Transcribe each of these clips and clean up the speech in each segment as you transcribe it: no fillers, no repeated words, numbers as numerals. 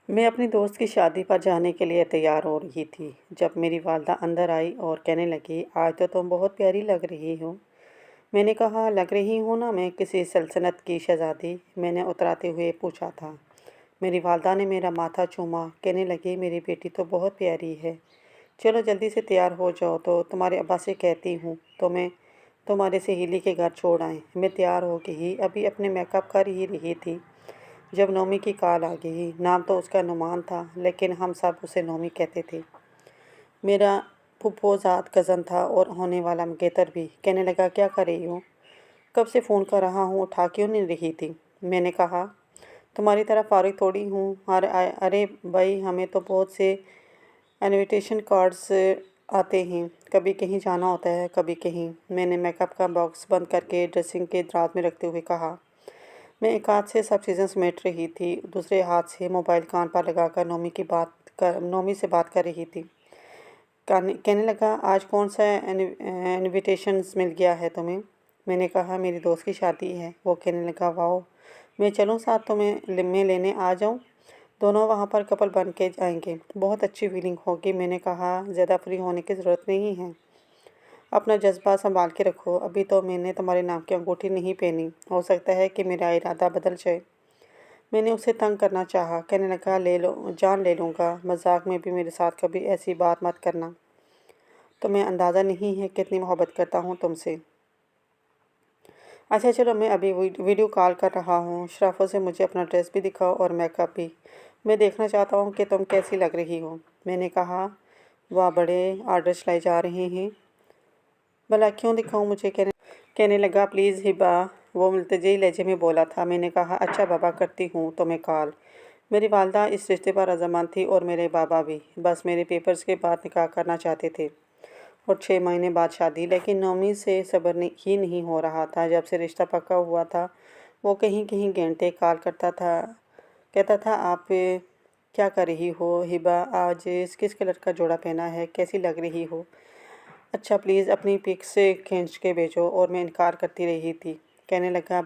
میں اپنی دوست کی شادی پر جانے کے لیے تیار ہو رہی تھی جب میری والدہ اندر آئی اور کہنے لگی، آج تو تم بہت پیاری لگ رہی ہو۔ میں نے کہا، لگ رہی ہوں نا میں کسی سلطنت کی شہزادی؟ میں نے اتراتے ہوئے پوچھا تھا۔ میری والدہ نے میرا ماتھا چوما، کہنے لگی، میری بیٹی تو بہت پیاری ہے۔ چلو جلدی سے تیار ہو جاؤ تو تمہارے ابا سے کہتی ہوں تو میں تمہارے سہیلی کے گھر چھوڑ آئیں۔ میں تیار ہو گئی، ابھی اپنے میک اپ کر ہی رہی تھی جب نومی کی کال آ گئی۔ نام تو اس کا نعمان تھا لیکن ہم سب اسے نومی کہتے تھے۔ میرا پھپھوزاد کزن تھا اور ہونے والا منگیتر بھی۔ کہنے لگا، کیا کر رہی ہو؟ کب سے فون کر رہا ہوں، اٹھا کیوں نہیں رہی تھی؟ میں نے کہا، تمہاری طرح فارغ تھوڑی ہوں۔ ارے بھائی، ہمیں تو بہت سے انویٹیشن کارڈز آتے ہیں، کبھی کہیں جانا ہوتا ہے کبھی کہیں۔ میں نے میک اپ کا باکس بند کر کے ڈریسنگ کے دراز میں رکھتے ہوئے کہا۔ میں ایک ہاتھ سے سب چیزیں سمیٹ رہی تھی، دوسرے ہاتھ سے موبائل کان پر لگا کر نومی سے بات کر رہی تھی۔ کہنے لگا، آج کون سا انویٹیشنز مل گیا ہے تمہیں؟ میں نے کہا، میری دوست کی شادی ہے۔ وہ کہنے لگا، واؤ، میں چلوں ساتھ، تمہیں میں لینے آ جاؤں؟ دونوں وہاں پر کپل بن کے جائیں گے، بہت اچھی فیلنگ ہوگی۔ میں نے کہا، زیادہ فری ہونے کی ضرورت نہیں ہے، اپنا جذبہ سنبھال کے رکھو، ابھی تو میں نے تمہارے نام کی انگوٹھی نہیں پہنی، ہو سکتا ہے کہ میرا ارادہ بدل جائے۔ میں نے اسے تنگ کرنا چاہا۔ کہنے لگا، جان لے لوں گا، مذاق میں بھی میرے ساتھ کبھی ایسی بات مت کرنا، تمہیں اندازہ نہیں ہے کتنی محبت کرتا ہوں تم سے۔ اچھا چلو، میں ابھی ویڈیو کال کر رہا ہوں، شرافت سے مجھے اپنا ڈریس بھی دکھاؤ اور میک اپ بھی، میں دیکھنا چاہتا ہوں کہ تم کیسی لگ رہی ہو۔ میں نے کہا، واہ، بڑے آرڈرز لائے جا رہے ہیں، بھلا کیوں دکھاؤں مجھے؟ کہنے لگا، پلیز ہبا، وہ ملتجئی لہجے میں بولا تھا۔ میں نے کہا، اچھا بابا، کرتی ہوں تمہیں کال۔ میری والدہ اس رشتے پر رضامند تھی اور میرے بابا بھی، بس میرے پیپرز کے بعد نکاح کرنا چاہتے تھے اور 6 مہینے بعد شادی۔ لیکن نومی سے صبر ہی نہیں ہو رہا تھا۔ جب سے رشتہ پکا ہوا تھا وہ کہیں کہیں گھنٹے کال کرتا تھا، کہتا تھا، آپ کیا کر رہی ہو ہبا؟ آج کس کلر کا جوڑا پہنا ہے؟ کیسی لگ رہی ہو؟ اچھا پلیز اپنی پکس کھینچ کے بھیجو۔ اور میں انکار کرتی رہی تھی۔ کہنے لگا،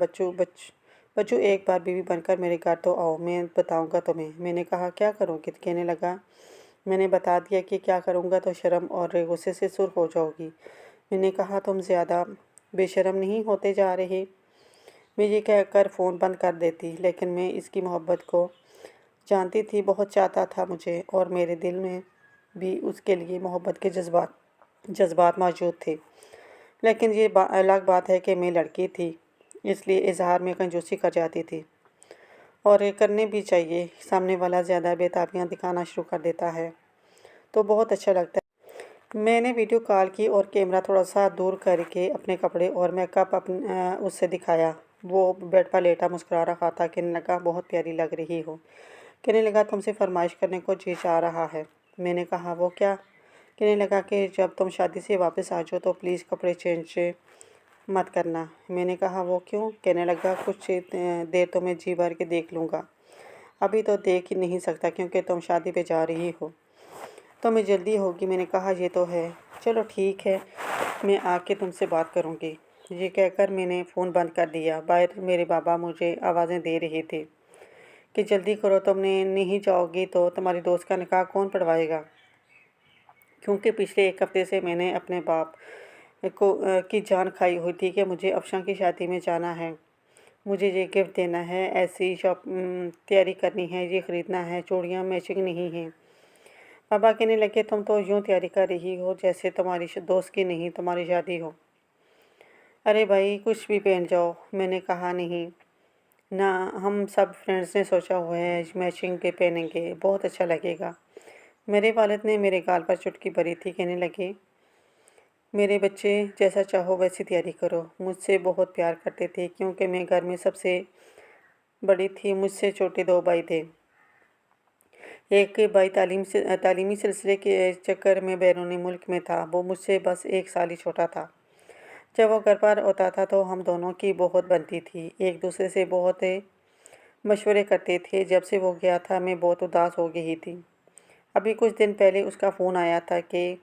بچو ایک بار بیوی بن کر میرے گھر تو آؤ، میں بتاؤں گا تمہیں۔ میں نے کہا، کیا کروں گی؟ کہنے لگا، میں نے بتا دیا کہ کیا کروں گا تو شرم اور غصے سے سرخ ہو جاؤ گی۔ میں نے کہا، تم زیادہ بے شرم نہیں ہوتے جا رہے؟ میں یہ کہہ کر فون بند کر دیتی، لیکن میں اس کی محبت کو جانتی تھی، بہت چاہتا تھا مجھے، اور میرے دل میں بھی اس کے لیے محبت کے جذبات موجود تھے۔ لیکن یہ الگ بات ہے کہ میں لڑکی تھی، اس لیے اظہار میں کنجوسی کر جاتی تھی، اور کرنے بھی چاہیے۔ سامنے والا زیادہ بےتابیاں دکھانا شروع کر دیتا ہے تو بہت اچھا لگتا ہے۔ میں نے ویڈیو کال کی اور کیمرہ تھوڑا سا دور کر کے اپنے کپڑے اور میک اپ اس سے دکھایا۔ وہ بیڈ پر لیٹا مسکرا رہا تھا۔ کہنے لگا، بہت پیاری لگ رہی ہو۔ کہنے لگا، تم سے فرمائش کرنے کو جی چاہ رہا ہے۔ میں نے کہا، وہ کیا؟ کہنے لگا کہ جب تم شادی سے واپس آ جاؤ تو پلیز کپڑے چینج مت کرنا۔ میں نے کہا، وہ کیوں؟ کہنے لگا، کچھ دیر تو میں جی بھر کے دیکھ لوں گا، ابھی تو دیکھ ہی نہیں سکتا کیونکہ تم شادی پہ جا رہی ہو، تمہیں جلدی ہوگی۔ میں نے کہا، یہ تو ہے، چلو ٹھیک ہے، میں آ کے تم سے بات کروں گی۔ یہ کہہ کر میں نے فون بند کر دیا۔ باہر میرے بابا مجھے آوازیں دے رہے تھے کہ جلدی کرو، تم نہیں جاؤ گی تو تمہاری دوست کا نکاح کون پڑھوائے گا؟ کیونکہ پچھلے ایک ہفتے سے میں نے اپنے باپ کی جان کھائی ہوئی تھی کہ مجھے افشاں کی شادی میں جانا ہے، مجھے یہ گفٹ دینا ہے، ایسی تیاری کرنی ہے، یہ خریدنا ہے، چوڑیاں میچنگ نہیں ہیں۔ بابا کہنے لگے، تم تو یوں تیاری کر رہی ہو جیسے تمہاری دوست کی نہیں تمہاری شادی ہو۔ ارے بھائی، کچھ بھی پہن جاؤ۔ میں نے کہا، نہیں نا، ہم سب فرینڈز نے سوچا ہوا ہے میچنگ کے پہنیں گے، بہت اچھا لگے گا۔ میرے والد نے میرے گال پر چٹکی بھری تھی۔ کہنے لگے، میرے بچے، جیسا چاہو ویسی تیاری کرو۔ مجھ سے بہت پیار کرتے تھے کیونکہ میں گھر میں سب سے بڑی تھی، مجھ سے چھوٹے 2 بھائی تھے۔ ایک بھائی تعلیمی سلسلے کے چکر میں بیرون ملک میں تھا، وہ مجھ سے بس 1 سال ہی چھوٹا تھا۔ جب وہ گھر پر ہوتا تھا تو ہم دونوں کی بہت بنتی تھی، ایک دوسرے سے بہت مشورے کرتے تھے۔ جب سے وہ گیا تھا میں بہت اداس ہو گئی تھی۔ ابھی کچھ دن پہلے اس کا فون آیا تھا کہ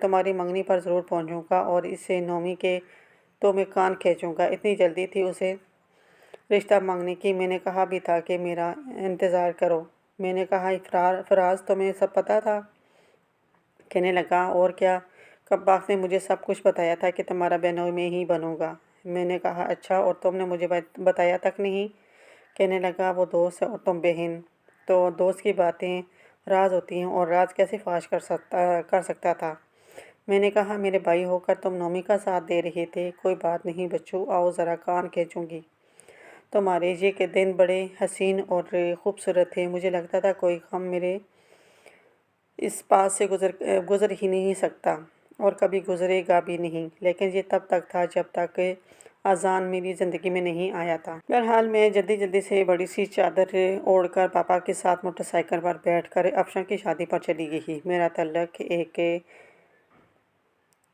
تمہاری منگنی پر ضرور پہنچوں گا اور اس سے نومی کے تو میں کان کھینچوں گا، اتنی جلدی تھی اسے رشتہ مانگنے کی۔ میں نے کہا بھی تھا کہ میرا انتظار کرو، میں نے کہا فراز تمہیں سب پتہ تھا؟ کہنے لگا اور کیا، کباغ نے مجھے سب کچھ بتایا تھا کہ تمہارا بہنوئی میں ہی بنوں گا۔ میں نے کہا اچھا، اور تم نے مجھے بتایا تک نہیں؟ کہنے لگا وہ دوست ہے اور تم بہن، تو دوست کی باتیں راز ہوتی ہیں اور راز کیسے فاش کر سکتا تھا؟ میں نے کہا میرے بھائی ہو کر تم نومی کا ساتھ دے رہے تھے۔ کوئی بات نہیں بچوں، آؤ ذرا کان کھینچوں گی تمہارے۔ یہ کہ دن بڑے حسین اور خوبصورت تھے، مجھے لگتا تھا کوئی غم میرے اس پاس سے گزر ہی نہیں سکتا اور کبھی گزرے گا بھی نہیں، لیکن یہ تب تک تھا جب تک اذان میری زندگی میں نہیں آیا تھا۔ بہرحال میں جلدی سے بڑی سی چادر اوڑھ کر پاپا کے ساتھ موٹر سائیکل پر بیٹھ کر افشاں کی شادی پر چلی گئی۔ میرا تعلق ایک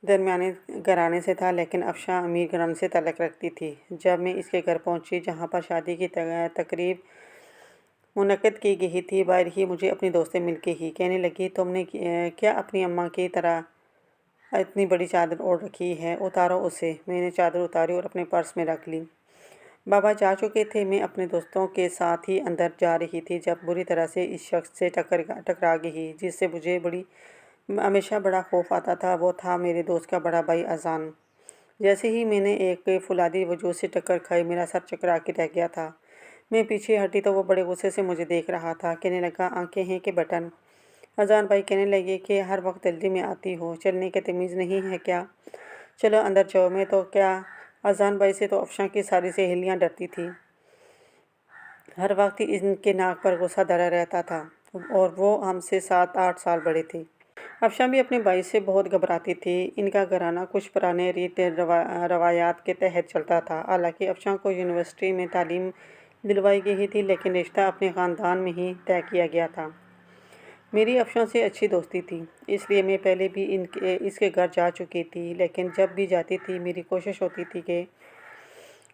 درمیانے گھرانے سے تھا، لیکن افشاں امیر گھرانے سے تعلق رکھتی تھی۔ جب میں اس کے گھر پہنچی جہاں پر شادی کی تقریب منعقد کی گئی تھی، باہر ہی مجھے اپنی دوستیں مل کے ہی کہنے لگی تم نے کیا اپنی اماں کی طرح اتنی بڑی چادر اوڑھ رکھی ہے، اتارو اسے۔ میں نے چادر اتاری اور اپنے پرس میں رکھ لی۔ بابا جا چکے تھے، میں اپنے دوستوں کے ساتھ ہی اندر جا رہی تھی جب بری طرح سے اس شخص سے ٹکرا گئی جس سے مجھے ہمیشہ بڑا خوف آتا تھا۔ وہ تھا میرے دوست کا بڑا بھائی اذان۔ جیسے ہی میں نے ایک فولادی وجود سے ٹکر کھائی، میرا سر چکرا کے رہ گیا تھا۔ میں پیچھے ہٹی تو وہ بڑے غصے سے مجھے دیکھ رہا تھا۔ کہنے لگا آنکھیں ہیں کہ بٹن؟ اذان بھائی کہنے لگے کہ ہر وقت جلدی میں آتی ہو، چلنے کی تمیز نہیں ہے کیا؟ چلو اندر جاؤ۔ میں تو کیا، اذان بھائی سے تو افشاں کی ساری سہیلیاں ڈرتی تھیں۔ ہر وقت ان کے ناک پر غصہ دھرا رہتا تھا اور وہ ہم سے 7-8 سال بڑے تھے۔ افشاں بھی اپنے بھائی سے بہت گھبراتی تھی۔ ان کا گھرانہ کچھ پرانے ریت روایات کے تحت چلتا تھا۔ حالانکہ افشاں کو یونیورسٹی میں تعلیم دلوائی گئی تھی، لیکن رشتہ اپنے خاندان میں ہی طے کیا گیا تھا۔ میری افشاں سے اچھی دوستی تھی، اس لیے میں پہلے بھی اس کے گھر جا چکی تھی، لیکن جب بھی جاتی تھی میری کوشش ہوتی تھی کہ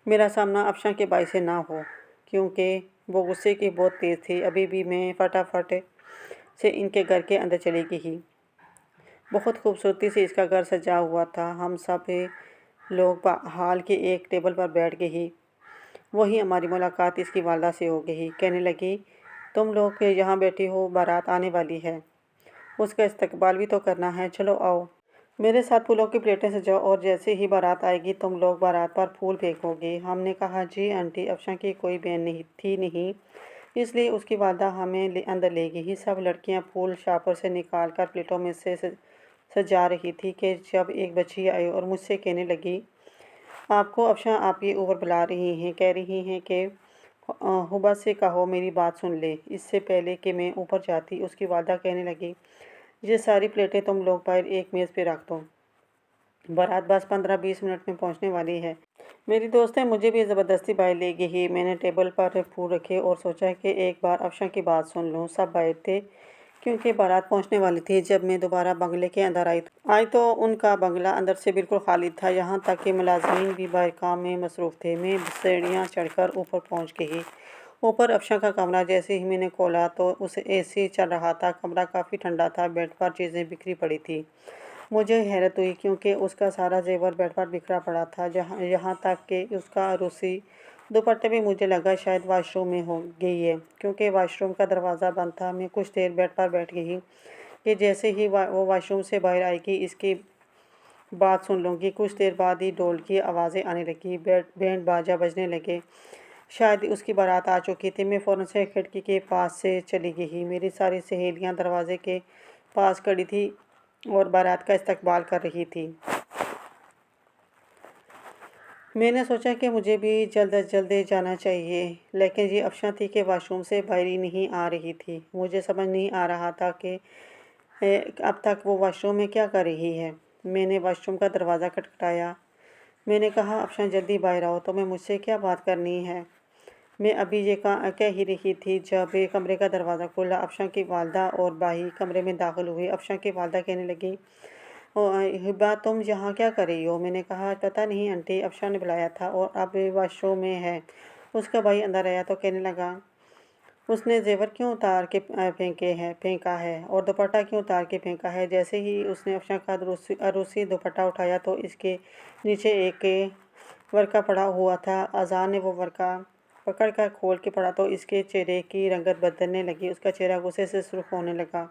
میرا سامنا افشاں کے بھائی سے نہ ہو، کیونکہ وہ غصے کی بہت تیز تھی۔ ابھی بھی میں فٹافٹ سے ان کے گھر کے اندر چلی گئی۔ بہت خوبصورتی سے اس کا گھر سجا ہوا تھا۔ ہم سب لوگ ہال کے ایک ٹیبل پر بیٹھ گئے۔ وہیں ہماری ملاقات اس کی والدہ سے ہو گئی۔ کہنے لگی تم لوگ یہاں بیٹھے ہو، بارات آنے والی ہے، اس کا استقبال بھی تو کرنا ہے، چلو آؤ میرے ساتھ پھولوں کی پلیٹیں سجاؤ اور جیسے ہی بارات آئے گی تم لوگ بارات پر پھول پھینکو گے۔ ہم نے کہا جی آنٹی۔ افشاں کی کوئی بہن تھی نہیں، اس لیے اس کی والدہ ہمیں اندر لے گئی۔ سب لڑکیاں پھول شاپر سے نکال کر پلیٹوں میں سے سجا رہی تھی کہ جب ایک بچی آئی اور مجھ سے کہنے لگی آپ کو افشاں آپ ہی اوپر بلا رہی ہیں، کہہ رہی ہیں کہ حبا سے کہو میری بات سن لے۔ اس سے پہلے کہ میں اوپر جاتی اس کی والدہ کہنے لگی یہ ساری پلیٹیں تم لوگ باہر ایک میز پہ رکھ دو، بارات بس 15-20 منٹ میں پہنچنے والی ہے۔ میری دوست نے مجھے بھی زبردستی باہر لے گئی۔ میں نے ٹیبل پر پھول رکھے اور سوچا کہ ایک بار افشاں کی بات سن لوں۔ سب باہر تھے کیونکہ بارات پہنچنے والی تھی۔ جب میں دوبارہ بنگلے کے اندر آئی تو ان کا بنگلہ اندر سے بالکل خالی تھا، یہاں تک کہ ملازمین بھی باہر کام میں مصروف تھے۔ میں سیڑھیاں چڑھ کر اوپر پہنچ گئی۔ اوپر افشاں کا کمرہ۔ جیسے ہی میں نے کھولا تو اے سی چل رہا تھا، کمرہ کافی ٹھنڈا تھا، بیڈ پر چیزیں بکھری پڑی تھیں۔ مجھے حیرت ہوئی کیونکہ اس کا سارا زیور بیڈ پر بکھرا پڑا تھا، یہاں تک کہ اس کا عروسی دوپٹہ بھی مجھے لگا شاید واش روم میں ہو گئی ہے، کیونکہ واش روم کا دروازہ بند تھا۔ میں کچھ دیر بیڈ پر بیٹھ گئی کہ جیسے ہی وہ واش روم سے باہر آئے گی اس کی بات سن لوں گی۔ کچھ دیر بعد ہی ڈھول کی آوازیں آنے لگی، بینڈ باجا بجنے لگے، شاید اس کی بارات آ چکی تھی۔ میں فوراً سے کھڑکی کے پاس سے چلی گئی۔ میری ساری سہیلیاں دروازے کے پاس کھڑی تھیں اور بارات کا استقبال کر رہی تھیں۔ میں نے سوچا کہ مجھے بھی جلد از جلد جانا چاہیے، لیکن یہ افشاں تھی کہ واش روم سے باہر ہی نہیں آ رہی تھی۔ مجھے سمجھ نہیں آ رہا تھا کہ اب تک وہ واش روم میں کیا کر رہی ہے۔ میں نے واش روم کا دروازہ کھٹکھٹایا۔ میں نے کہا افشاں جلدی باہر آؤ، تمہیں مجھ سے کیا بات کرنی ہے؟ میں ابھی یہ کہہ ہی رہی تھی جب کمرے کا دروازہ کھلا۔ افشاں کی والدہ اور بھائی کمرے میں داخل ہوئے۔ افشاں کی والدہ کہنے لگی حبا تم یہاں کیا کر رہی ہو؟ میں نے کہا پتہ نہیں آنٹی، افشاں نے بلایا تھا اور اب واش روم میں ہے۔ اس کا بھائی اندر آیا تو کہنے لگا اس نے زیور کیوں اتار کے پھینکا ہے اور دوپٹہ کیوں اتار کے پھینکا ہے؟ جیسے ہی اس نے افشاں کا عروسی دوپٹہ اٹھایا تو اس کے نیچے ایک ورقہ پڑا ہوا تھا۔ اذان نے وہ ورقہ پکڑ کر کھول کے پڑھا تو اس کے چہرے کی رنگت بدلنے لگی۔ اس کا چہرہ غصے سے سرخ ہونے لگا۔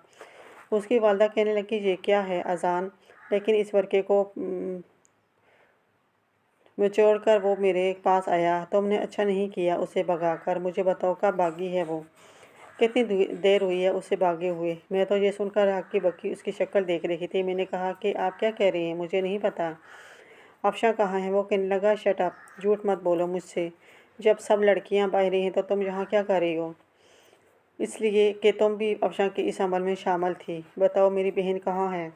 اس کی والدہ کہنے لگی، یہ کیا ہے اذان؟ لیکن اس ورقے کو نچوڑ کر وہ میرے پاس آیا۔ تم نے اچھا نہیں کیا اسے بھگا کر۔ مجھے بتاؤ کب بھاگی ہے وہ؟ کتنی دیر ہوئی ہے اسے بھاگے ہوئے؟ میں تو یہ سن کر ہکی بکی اس کی شکل دیکھ رہی تھی۔ میں نے کہا کہ آپ کیا کہہ رہی ہیں؟ مجھے نہیں پتا۔ افشاں کہاں ہے؟ وہ کہنے لگا، شٹ اپ، جھوٹ مت بولو مجھ سے۔ جب سب لڑکیاں باہر ہیں تو تم یہاں کیا کر رہی ہو؟ اس لیے کہ تم بھی افشاں کے اس عمل میں شامل تھی۔ بتاؤ میری بہن کہاں ہے؟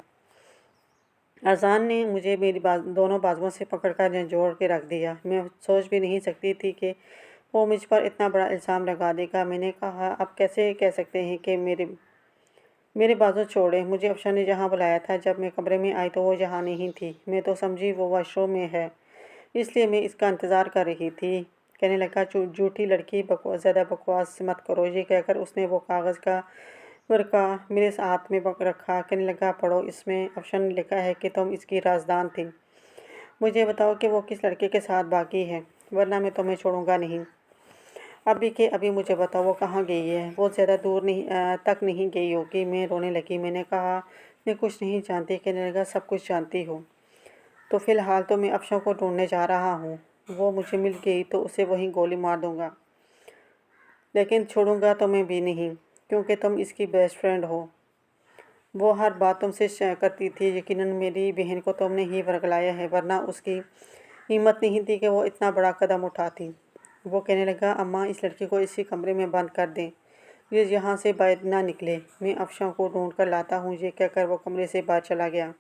اذان نے مجھے میری دونوں بازوؤں سے پکڑ کر جھنجھوڑ کے رکھ دیا۔ میں سوچ بھی نہیں سکتی تھی کہ وہ مجھ پر اتنا بڑا الزام لگا دے گا۔ میں نے کہا، آپ کیسے کہہ سکتے ہیں کہ میرے بازو چھوڑیں؟ مجھے افشاں نے جہاں بلایا تھا، جب میں کمرے میں آئی تو وہ یہاں نہیں تھی۔ میں تو سمجھی وہ واش روم میں ہے، اس لیے میں اس کا انتظار کر رہی تھی۔ کہنے لگا، جھوٹی لڑکی، زیادہ بکواس مت کرو۔ یہ کہہ کر اس نے وہ کاغذ کا ورقہ میرے ہاتھ میں رکھا۔ کہنے لگا، پڑھو، اس میں افشاں نے لکھا ہے کہ تم اس کی رازدان تھی۔ مجھے بتاؤ کہ وہ کس لڑکے کے ساتھ بھاگی ہے، ورنہ میں تمہیں چھوڑوں گا نہیں۔ ابھی کے ابھی مجھے بتاؤ وہ کہاں گئی ہے؟ وہ زیادہ دور تک نہیں گئی ہوگی۔ میں رونے لگی۔ میں نے کہا، میں کچھ نہیں جانتی۔ کہنے لگا، سب کچھ جانتی ہو تو فی الحال تو میں افشاں کو ڈھونڈنے جا رہا ہوں۔ وہ مجھے مل گئی تو اسے وہیں گولی مار دوں گا، لیکن چھوڑوں گا تمہیں بھی نہیں، کیونکہ تم اس کی بیسٹ فرینڈ ہو۔ وہ ہر بات تم سے کرتی تھی۔ یقیناً میری بہن کو تم نے ہی ورگلایا ہے، ورنہ اس کی ہمت نہیں تھی کہ وہ اتنا بڑا قدم اٹھاتی۔ وہ کہنے لگا، اماں، اس لڑکی کو اسی کمرے میں بند کر دیں، یہ یہاں سے باہر نہ نکلے۔ میں افشاں کو ڈھونڈ کر لاتا ہوں۔ یہ کہہ کر وہ کمرے سے باہر چلا گیا۔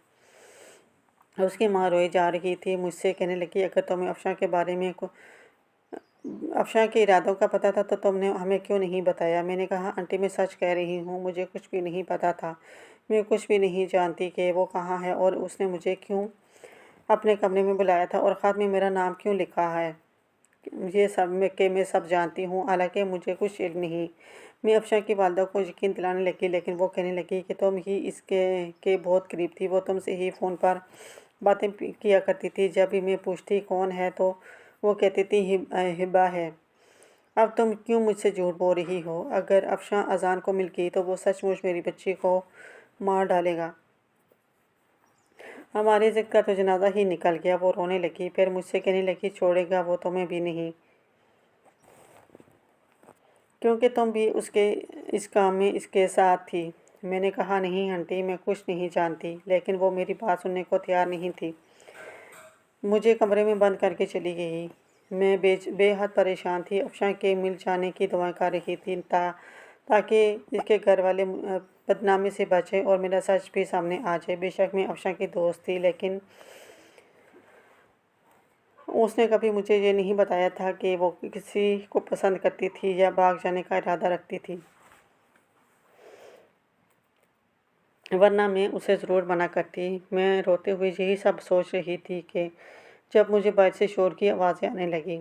اس کی ماں روئے جا رہی تھی۔ مجھ سے کہنے لگی، اگر تمہیں افشاں کے بارے میں افشاں کے ارادوں کا پتہ تھا تو تم نے ہمیں کیوں نہیں بتایا؟ میں نے کہا، آنٹی، میں سچ کہہ رہی ہوں، مجھے کچھ بھی نہیں پتہ تھا۔ میں کچھ بھی نہیں جانتی کہ وہ کہاں ہے اور اس نے مجھے کیوں اپنے کمرے میں بلایا تھا اور خط میں میرا نام کیوں لکھا ہے۔ یہ سب میں سب جانتی ہوں، حالانکہ مجھے کچھ علم نہیں۔ میں افشاں کی والدہ کو یقین دلانے لگی، لیکن وہ کہنے لگی کہ تم ہی اس کے بہت قریب تھی۔ وہ تم سے ہی فون پر باتیں کیا کرتی تھی۔ جب بھی میں پوچھتی کون ہے تو وہ کہتی تھی ہبہ ہے۔ اب تم کیوں مجھ سے جھوٹ بول رہی ہو؟ اگر افشاں اذان کو مل گئی تو وہ سچ مچ میری بچی کو مار ڈالے گا۔ ہمارے ضد کا تو جنازہ ہی نکل گیا۔ وہ رونے لگی، پھر مجھ سے کہنے لگی، چھوڑے گا وہ تمہیں بھی نہیں، کیونکہ تم بھی اس کام میں اس کے ساتھ تھی۔ میں نے کہا، نہیں آنٹی، میں کچھ نہیں جانتی، لیکن وہ میری بات سننے کو تیار نہیں تھی۔ مجھے کمرے میں بند کر کے چلی گئی۔ میں بے حد پریشان تھی۔ افشاں کے مل جانے کی دعائیں کر رہی تھی تاکہ اس کے گھر والے بدنامی سے بچیں اور میرا سچ بھی سامنے آ جائے۔ بے شک میں افشاں کی دوست تھی، لیکن اس نے کبھی مجھے یہ نہیں بتایا تھا کہ وہ کسی کو پسند کرتی تھی یا بھاگ جانے کا ارادہ رکھتی تھی، ورنہ میں اسے ضرور منع کرتی۔ میں روتے ہوئے یہی سب سوچ رہی تھی کہ جب مجھے باہر سے شور کی آوازیں آنے لگیں۔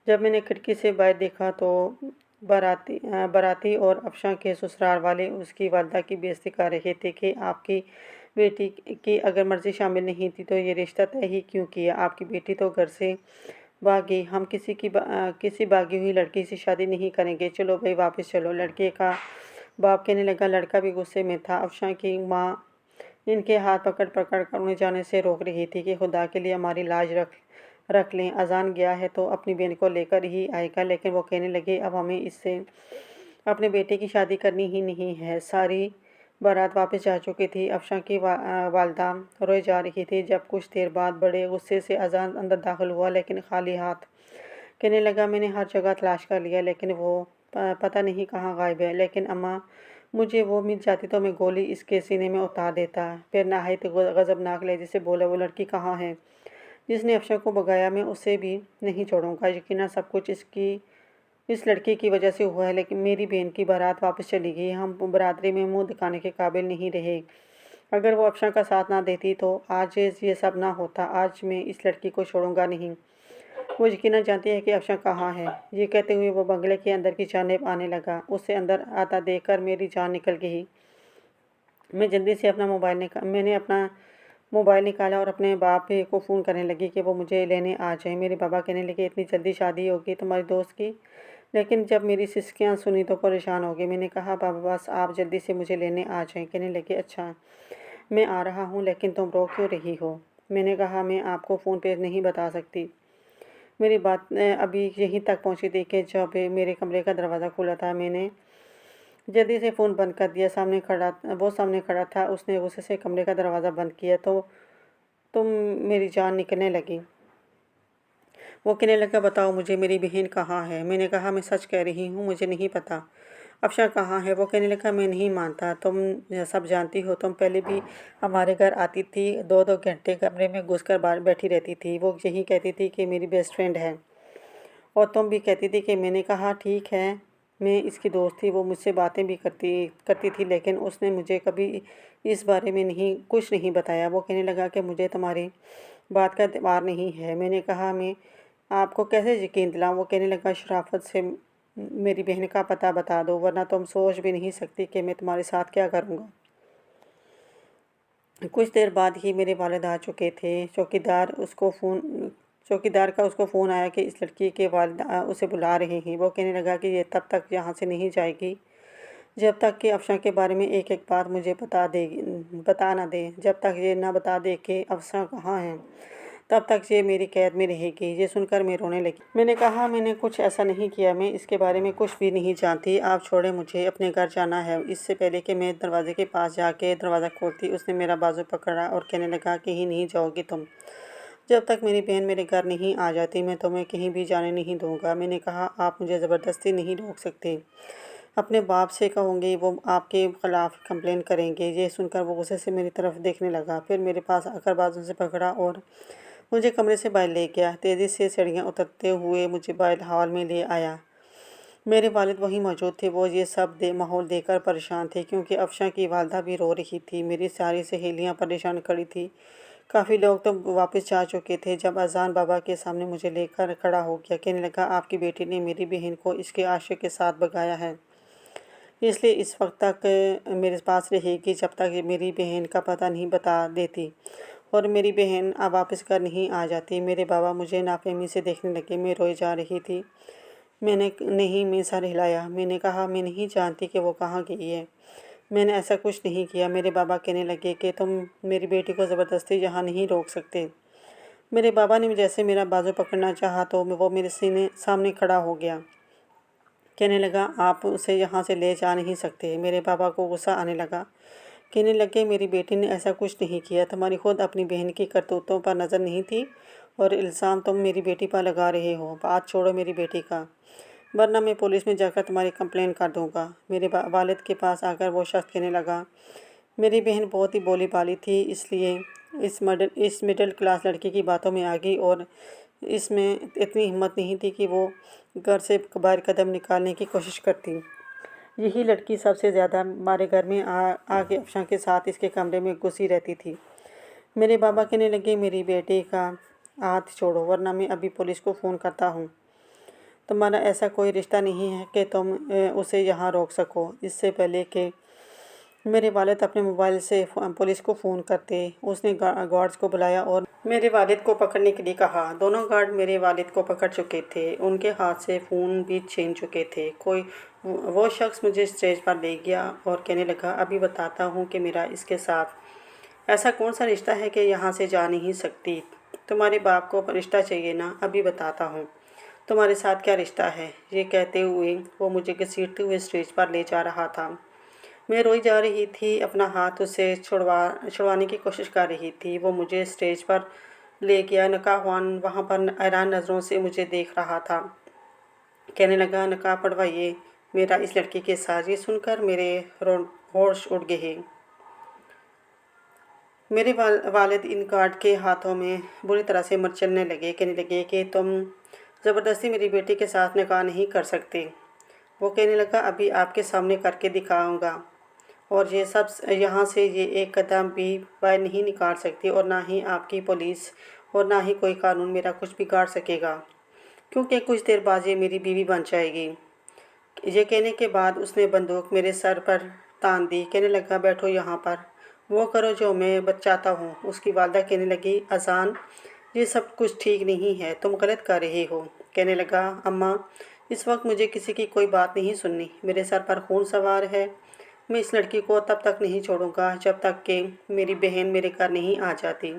جب میں نے کھڑکی سے باہر دیکھا تو باراتی اور افشاں کے سسرال والے اس کی والدہ کی بے عزتی کر رہے تھے کہ آپ کی بیٹی کی اگر مرضی شامل نہیں تھی تو یہ رشتہ طے ہی کیوں کیا؟ آپ کی بیٹی تو گھر سے بھاگ گئی، ہم کسی بھاگی ہوئی لڑکی سے شادی نہیں کریں گے، چلو بھائی واپس چلو۔ لڑکے کا باپ کہنے لگا۔ لڑکا بھی غصے میں تھا۔ افشاں کی ماں ان کے ہاتھ پکڑ پکڑ کر انہیں جانے سے روک رہی تھی کہ خدا کے لیے ہماری لاج رکھ لیں، اذان گیا ہے تو اپنی بہن کو لے کر ہی آئے گا۔ لیکن وہ کہنے لگے، اب ہمیں اس سے اپنے بیٹے کی شادی کرنی ہی نہیں ہے۔ ساری بارات واپس جا چکی تھی۔ افشاں کی والدہ روئے جا رہی تھی۔ جب کچھ دیر بعد بڑے غصے سے اذان اندر داخل ہوا، لیکن خالی ہاتھ۔ کہنے لگا، میں نے ہر جگہ تلاش کر لیا، لیکن وہ پتہ نہیں کہاں غائب ہے، لیکن اماں، مجھے وہ مل جاتی تو میں گولی اس کے سینے میں اتار دیتا۔ پھر نہایت غضبناک لہجے سے بولا، وہ لڑکی کہاں ہے جس نے افشاں کو بھگایا؟ میں اسے بھی نہیں چھوڑوں گا۔ یقیناً سب کچھ اس لڑکی کی وجہ سے ہوا ہے، لیکن میری بہن کی بارات واپس چلی گئی، ہم برادری میں منہ دکھانے کے قابل نہیں رہے۔ اگر وہ افشاں کا ساتھ نہ دیتی تو آج یہ سب نہ ہوتا۔ آج میں اس لڑکی کو چھوڑوں گا نہیں۔ وہ یقیناً جانتی ہے کہ افشاں کہاں ہے۔ یہ کہتے ہوئے وہ بنگلے کے اندر کی جانب آنے لگا۔ اسے اندر آتا دیکھ کر میری جان نکل گئی۔ میں جلدی سے میں نے اپنا موبائل نکالا اور اپنے باپ کو فون کرنے لگی کہ وہ مجھے لینے آ جائیں۔ میرے بابا کہنے لگے اتنی جلدی شادی ہوگی تمہاری دوست کی؟ لیکن جب میری سسکیاں سنی تو پریشان ہو گئی۔ میں نے کہا بابا بس آپ جلدی سے مجھے لینے آ جائیں۔ کہنے لگے اچھا میں آ رہا ہوں لیکن تم رو کیوں رہی ہو؟ میں نے کہا میں آپ کو فون پہ نہیں بتا سکتی۔ میری بات ابھی یہیں تک پہنچی تھی کہ جب میرے کمرے کا دروازہ کھلا تھا میں نے جلدی سے فون بند کر دیا۔ وہ سامنے کھڑا تھا، اس نے غصے سے کمرے کا دروازہ بند کیا تو میری جان نکلنے لگی۔ وہ کہنے لگا بتاؤ مجھے میری بہن کہاں ہے؟ میں نے کہا میں سچ کہہ رہی ہوں، مجھے نہیں پتہ۔ افشاں کہاں ہے؟ وہ کہنے لگا میں نہیں مانتا، تم سب جانتی ہو، تم پہلے بھی ہمارے گھر آتی تھی، 2 گھنٹے کمرے میں گھس کر باہر بیٹھی رہتی تھی۔ وہ یہی کہتی تھی کہ میری بیسٹ فرینڈ ہے اور تم بھی کہتی تھی کہ میں نے کہا ٹھیک ہے میں اس کی دوست تھی، وہ مجھ سے باتیں بھی کرتی تھی لیکن اس نے مجھے کبھی اس بارے میں کچھ نہیں بتایا۔ وہ کہنے لگا کہ مجھے تمہاری بات کا اعتبار نہیں ہے۔ میں نے کہا میں آپ کو کیسے یقین دلاؤں؟ وہ کہنے لگا شرافت سے میری بہن کا پتہ بتا دو ورنہ تم سوچ بھی نہیں سکتی کہ میں تمہارے ساتھ کیا کروں گا۔ کچھ دیر بعد ہی میرے والد آ چکے تھے۔ چوکیدار کا اس کو فون آیا کہ اس لڑکی کے والد اسے بلا رہے ہیں۔ وہ کہنے لگا کہ یہ تب تک یہاں سے نہیں جائے گی جب تک کہ افشاں کے بارے میں ایک بات مجھے بتا نہ دے۔ جب تک یہ نہ بتا دے کہ افشاں کہاں ہے تب تک یہ میری قید میں رہے گی۔ یہ سن کر میں رونے لگی۔ میں نے کہا میں نے کچھ ایسا نہیں کیا، میں اس کے بارے میں کچھ بھی نہیں جانتی، آپ چھوڑیں مجھے اپنے گھر جانا ہے۔ اس سے پہلے کہ میں دروازے کے پاس جا کے دروازہ کھولتی اس نے میرا بازو پکڑا اور کہنے لگا کہیں نہیں جاؤ گی تم، جب تک میری بہن میرے گھر نہیں آ جاتی میں تمہیں کہیں بھی جانے نہیں دوں گا۔ میں نے کہا آپ مجھے زبردستی نہیں روک سکتے، اپنے باپ سے کہوں گی وہ آپ کے خلاف کمپلین کریں گے۔ یہ سن کر وہ غصے سے میری طرف دیکھنے لگا، پھر میرے پاس آ کر بازو سے پکڑا اور مجھے کمرے سے باہر لے گیا۔ تیزی سے سیڑھیاں اترتے ہوئے مجھے باہر ہال میں لے آیا۔ میرے والد وہیں موجود تھے۔ وہ یہ سب ماحول دیکھ کر پریشان تھے کیونکہ افشاں کی والدہ بھی رو رہی تھی۔ میری ساری سہیلیاں پریشان کھڑی تھیں، کافی لوگ تو واپس جا چکے تھے۔ جب اذان بابا کے سامنے مجھے لے کر کھڑا ہو گیا، کہنے لگا آپ کی بیٹی نے میری بہن کو اس کے عاشق کے ساتھ بھگایا ہے، اس لیے اس وقت تک میرے پاس رہے گی جب تک میری بہن کا پتہ نہیں بتا دیتی اور میری بہن اب واپس گھر نہیں آ جاتی۔ میرے بابا مجھے نافہمی سے دیکھنے لگے، میں روئی جا رہی تھی۔ میں نے سر ہلایا۔ میں نے کہا میں نہیں جانتی کہ وہ کہاں گئی ہے، میں نے ایسا کچھ نہیں کیا۔ میرے بابا کہنے لگے کہ تم میری بیٹی کو زبردستی یہاں نہیں روک سکتے۔ میرے بابا نے جیسے میرا بازو پکڑنا چاہا تو وہ میرے سامنے کھڑا ہو گیا، کہنے لگا آپ اسے یہاں سے لے جا نہیں سکتے۔ میرے بابا کو غصہ آنے لگا، کہنے لگے میری بیٹی نے ایسا کچھ نہیں کیا، تمہاری خود اپنی بہن کی کرتوتوں پر نظر نہیں تھی اور الزام تم میری بیٹی پر لگا رہے ہو۔ بات چھوڑو میری بیٹی کا، ورنہ میں پولیس میں جا کر تمہاری کمپلین کر دوں گا۔ میرے والد کے پاس آ کر وہ شخص کہنے لگا میری بہن بہت ہی بولی بالی تھی، اس لیے اس مڈل کلاس لڑکی کی باتوں میں آ گئی اور اس میں اتنی ہمت نہیں تھی کہ وہ گھر سے باہر قدم نکالنے کی کوشش کرتی۔ یہی لڑکی سب سے زیادہ ہمارے گھر میں آ کے افشاں کے ساتھ اس کے کمرے میں گھسی رہتی تھی۔ میرے بابا کہنے لگے میری بیٹی کا ہاتھ چھوڑو ورنہ میں ابھی پولیس کو فون کرتا ہوں۔ تمہارا ایسا کوئی رشتہ نہیں ہے کہ تم اسے یہاں روک سکو۔ اس سے پہلے کہ میرے والد اپنے موبائل سے پولیس کو فون کرتے، اس نے گارڈز کو بلایا اور میرے والد کو پکڑنے کے لیے کہا۔ دونوں گارڈ میرے والد کو پکڑ چکے تھے، ان کے ہاتھ سے فون بھی چھین چکے تھے۔ وہ شخص مجھے اسٹیج پر لے گیا اور کہنے لگا ابھی بتاتا ہوں کہ میرا اس کے ساتھ ایسا کون سا رشتہ ہے کہ یہاں سے جا نہیں سکتی۔ تمہارے باپ کو رشتہ چاہیے نا، ابھی بتاتا ہوں تمہارے ساتھ کیا رشتہ ہے۔ یہ کہتے ہوئے وہ مجھے گھسیٹتے ہوئے اسٹیج پر لے جا رہا تھا۔ میں روئی جا رہی تھی، اپنا ہاتھ اس سے چھڑوانے کی کوشش کر رہی تھی۔ وہ مجھے اسٹیج پر لے گیا، نقاب خوان وہاں پر حیران نظروں سے مجھے دیکھ رہا تھا۔ کہنے لگا نقاب پڑھوائیے میرا اس لڑکی کے ساتھ۔ یہ سن کر میرے ہوش اڑ گئے۔ میرے والد ان گارڈ کے ہاتھوں میں بری طرح سے مچلنے لگے، کہنے لگے کہ تم زبردستی میری بیٹی کے ساتھ نکاح نہیں کر سکتے۔ وہ کہنے لگا ابھی آپ کے سامنے کر کے دکھاؤں گا اور یہ سب یہاں سے یہ ایک قدم بھی باہر نہیں نکال سکتی اور نہ ہی آپ کی پولیس اور نہ ہی کوئی قانون میرا کچھ بگاڑ سکے گا کیونکہ کچھ دیر بعد یہ میری بیوی بن جائے گی۔ یہ کہنے کے بعد اس نے بندوق میرے سر پر تان دی، کہنے لگا بیٹھو یہاں پر वो करो जो मैं चाहता हूँ। उसकी वालदा कहने लगी, अजान, ये सब कुछ ठीक नहीं है, तुम गलत कर रही हो। कहने लगा, अम्मा, इस वक्त मुझे किसी की कोई बात नहीं सुननी, मेरे सर पर खून सवार है। मैं इस लड़की को तब तक नहीं छोड़ूंगा जब तक कि मेरी बहन मेरे घर नहीं आ जाती।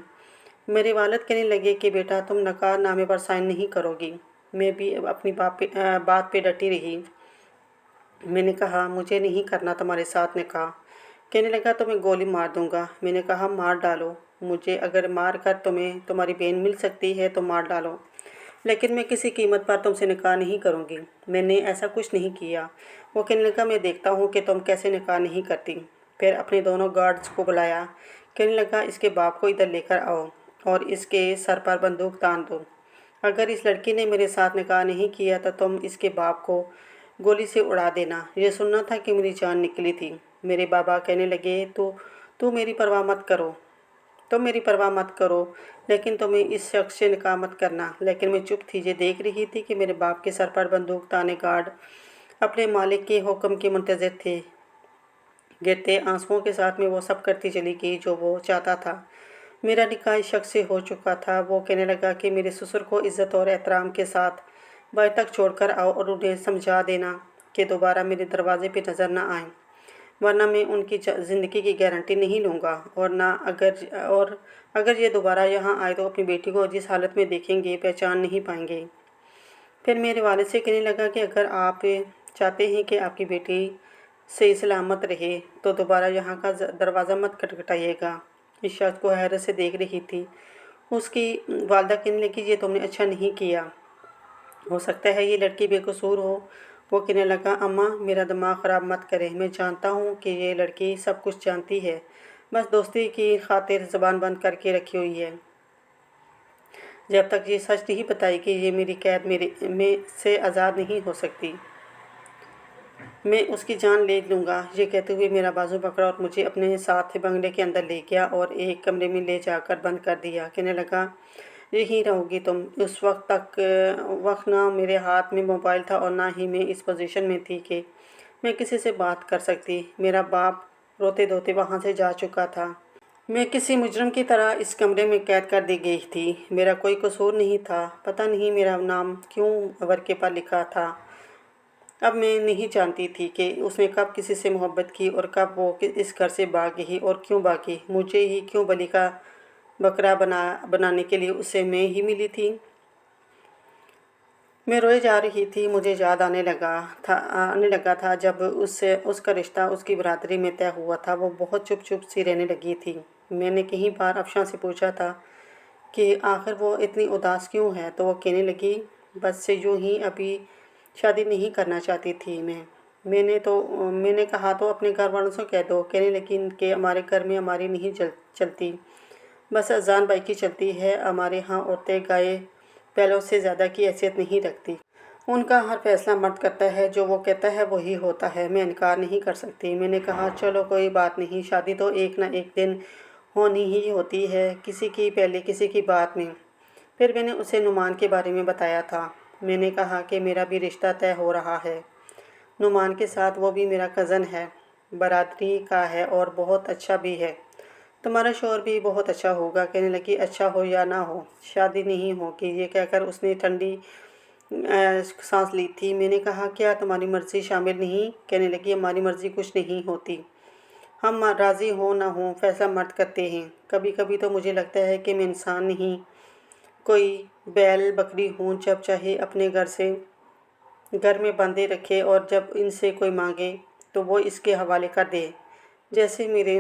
मेरे वालिद कहने लगे कि बेटा, तुम नकाह नामे पर साइन नहीं करोगी। मैं भी अपनी बात पे डटी रही। मैंने कहा, मुझे नहीं करना तुम्हारे साथ निकाह। कहने लगा, तो मैं गोली मार दूंगा। मैंने कहा, मार डालो, मुझे अगर मार कर तुम्हें तुम्हारी बहन मिल सकती है तो मार डालो, लेकिन मैं किसी कीमत पर तुमसे निकाह नहीं करूँगी। मैंने ऐसा कुछ नहीं किया। वो कहने लगा, मैं देखता हूँ कि तुम कैसे निकाह नहीं करती। फिर अपने दोनों गार्ड्स को बुलाया। कहने लगा, इसके बाप को इधर लेकर आओ और इसके सर पर बंदूक तान दो। अगर इस लड़की ने मेरे साथ निकाह नहीं किया तो तुम इसके बाप को गोली से उड़ा देना। ये सुनना था कि मेरी जान निकली थी। मेरे बाबा कहने लगे, तू मेरी परवाह मत करो, तुम मेरी परवाह मत करो, लेकिन तुम्हें इस शख्स से निकाह मत करना। लेकिन मैं चुप थी। ये देख रही थी कि मेरे बाप के सर पर बंदूक ताने गार्ड अपने मालिक के हुक्म के मुंतज़िर थे। गिरते आंसुओं के साथ में वो सब करती चली गई जो वो चाहता था। मेरा निकाह इस शख्स से हो चुका था। वो कहने लगा कि मेरे ससुर को इज़्ज़त और एहतराम के साथ बाहर तक छोड़कर आओ और उन्हें समझा देना कि दोबारा मेरे दरवाजे पे नज़र ना आएं, वरना मैं उनकी ज़िंदगी की गारंटी नहीं लूँगा। और अगर ये दोबारा यहाँ आए तो अपनी बेटी को जिस हालत में देखेंगे पहचान नहीं पाएंगे। फिर मेरे वालिद से कहने लगा कि अगर आप चाहते हैं कि आपकी बेटी सही सलामत रहे तो दोबारा यहाँ का दरवाज़ा मत खटखटाइएगा। इस शख्स को हैरत से देख रही थी। उसकी वालदा कहने लगी, ये तुमने अच्छा नहीं किया, हो सकता है ये लड़की बेकसूर हो। वो कहने लगा, अम्मा, मेरा दिमाग ख़राब मत करें, मैं जानता हूँ कि ये लड़की सब कुछ जानती है, बस दोस्ती की खातिर ज़बान बंद करके रखी हुई है। जब तक ये सच नहीं बताएगी ये मेरी कैद मेरे में से आज़ाद नहीं हो सकती। मैं उसकी जान ले लूँगा। ये कहते हुए मेरा बाजू पकड़ा और मुझे अपने साथ बंगले के अंदर ले गया और एक कमरे में ले जाकर बंद कर दिया। कहने लगा, यहीं रहोगी तुम। उस वक्त ना मेरे हाथ में मोबाइल था और ना ही मैं इस पोजीशन में थी कि मैं किसी से बात कर सकती। मेरा बाप रोते धोते वहाँ से जा चुका था। मैं किसी मुजरम की तरह इस कमरे में कैद कर दी गई थी। मेरा कोई कसूर नहीं था। पता नहीं मेरा नाम क्यों वर्के पर लिखा था। अब मैं नहीं जानती थी कि उसने कब किसी से मोहब्बत की और कब वो इस घर से भाग गई और क्यों भागी। मुझे ही क्यों बलि का बकरा बनाने के लिए उसे मैं ही मिली थी। मैं रोए जा रही थी। मुझे याद आने लगा था जब उसका रिश्ता उसकी बरादरी में तय हुआ था। वो बहुत चुप चुप सी रहने लगी थी। मैंने कई बार अफशां से पूछा था कि आखिर वो इतनी उदास क्यों है, तो वो कहने लगी, बस से यूँ ही अभी शादी नहीं करना चाहती थी मैं। मैंने कहा, तो अपने घर वालों से कह दो। कहने लगी कि हमारे घर में हमारी नहीं चलती, बस अजान बाई की चलती है। हमारे यहाँ औरतें गाय बैलों से ज़्यादा की हैसियत नहीं रखती। उनका हर फैसला मर्द करता है, जो वो कहता है वही होता है। मैं इनकार नहीं कर सकती। मैंने कहा, चलो कोई बात नहीं, शादी तो एक ना एक दिन होनी ही होती है, किसी की पहले किसी की बाद में। फिर मैंने उसे नुमान के बारे में बताया था। मैंने कहा कि मेरा भी रिश्ता तय हो रहा है नुमान के साथ। वो भी मेरा कज़न है, बरादरी का है और बहुत अच्छा भी है। तुम्हारा शौहर भी बहुत अच्छा होगा। कहने लगी, अच्छा हो या ना हो, शादी नहीं होगी। ये कहकर उसने ठंडी सांस ली थी। मैंने कहा, क्या तुम्हारी मर्ज़ी शामिल नहीं? कहने लगी, हमारी मर्ज़ी कुछ नहीं होती, हम राज़ी हो ना हो फैसला मर्द करते हैं। कभी कभी तो मुझे लगता है कि मैं इंसान नहीं, कोई बैल बकरी हूँ, जब चाहे अपने घर में बांधे रखे और जब इनसे कोई मांगे तो वो इसके हवाले कर दे, जैसे मेरे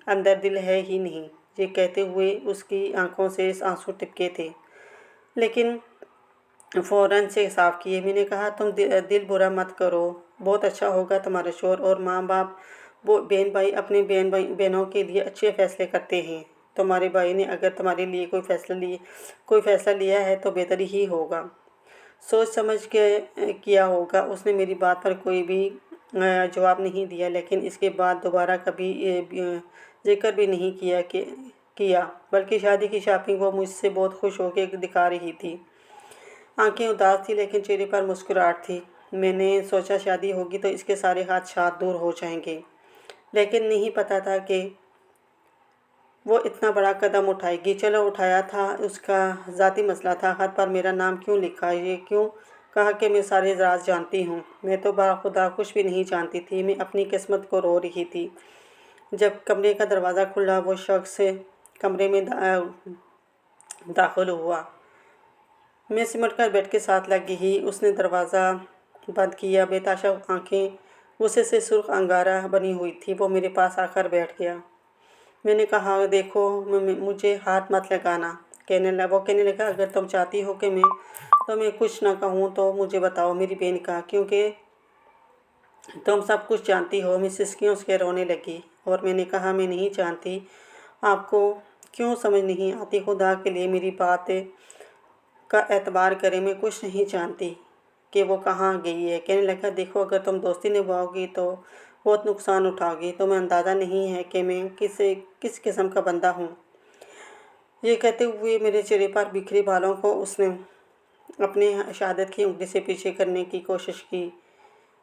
अंदर दिल है ही नहीं। ये कहते हुए उसकी आंखों से आंसू टिपके थे, लेकिन फ़ौरन से साफ किए। मैंने कहा, तुम दिल बुरा मत करो, बहुत अच्छा होगा। तुम्हारे शौहर और माँ बाप, वो बहन भाई अपने बहनों के लिए अच्छे फ़ैसले करते हैं। तुम्हारे भाई ने अगर तुम्हारे लिए कोई फ़ैसला लिया है तो बेहतर ही होगा, सोच समझ के किया होगा। उसने मेरी बात पर कोई भी जवाब नहीं दिया, लेकिन इसके बाद दोबारा कभी जिक्र भी नहीं किया, बल्कि शादी की शॉपिंग वो मुझसे बहुत खुश होकर दिखा रही थी। आंखें उदास थी लेकिन चेहरे पर मुस्कुराहट थी। मैंने सोचा शादी होगी तो इसके सारे हाथ दूर हो जाएंगे, लेकिन नहीं पता था कि वो इतना बड़ा कदम उठाएगी। चलो उठाया था, उसका ज़ाती मसला था। खत पर मेरा नाम क्यों लिखा, ये क्यों कहा कि मैं सारे राज जानती हूँ। मैं तो बाखुदा कुछ भी नहीं जानती थी। मैं अपनी किस्मत को रो रही थी। जब कमरे का दरवाज़ा खुला, वो शख्स कमरे में दाखिल हुआ। मैं सिमट कर बेड के साथ लगी ही। उसने दरवाज़ा बंद किया। बेताशा आंखें गुस्से से सुर्ख अंगारा बनी हुई थी। वो मेरे पास आकर बैठ गया। मैंने कहा, देखो, मुझे हाथ मत लगाना। वो कहने लगा, अगर तुम चाहती हो कि मैं तुम्हें कुछ ना कहूँ तो मुझे बताओ। मेरी बहन कहा, क्योंकि तुम सब कुछ जानती हो। मैं सिसकियों से रोने लगी और मैंने कहा, मैं नहीं जानती। आपको क्यों समझ नहीं आती? खुदा के लिए मेरी बात का एतबार करें, मैं कुछ नहीं जानती कि वो कहाँ गई है। कहने लगा, देखो, अगर तुम दोस्ती निभाओगी तो बहुत नुकसान उठाओगी। तुम्हें अंदाज़ा नहीं है कि मैं किस किस्म का बंदा हूँ। ये कहते हुए मेरे चेहरे पर बिखरे बालों को उसने अपने शहादत की उंगली से पीछे करने की कोशिश की।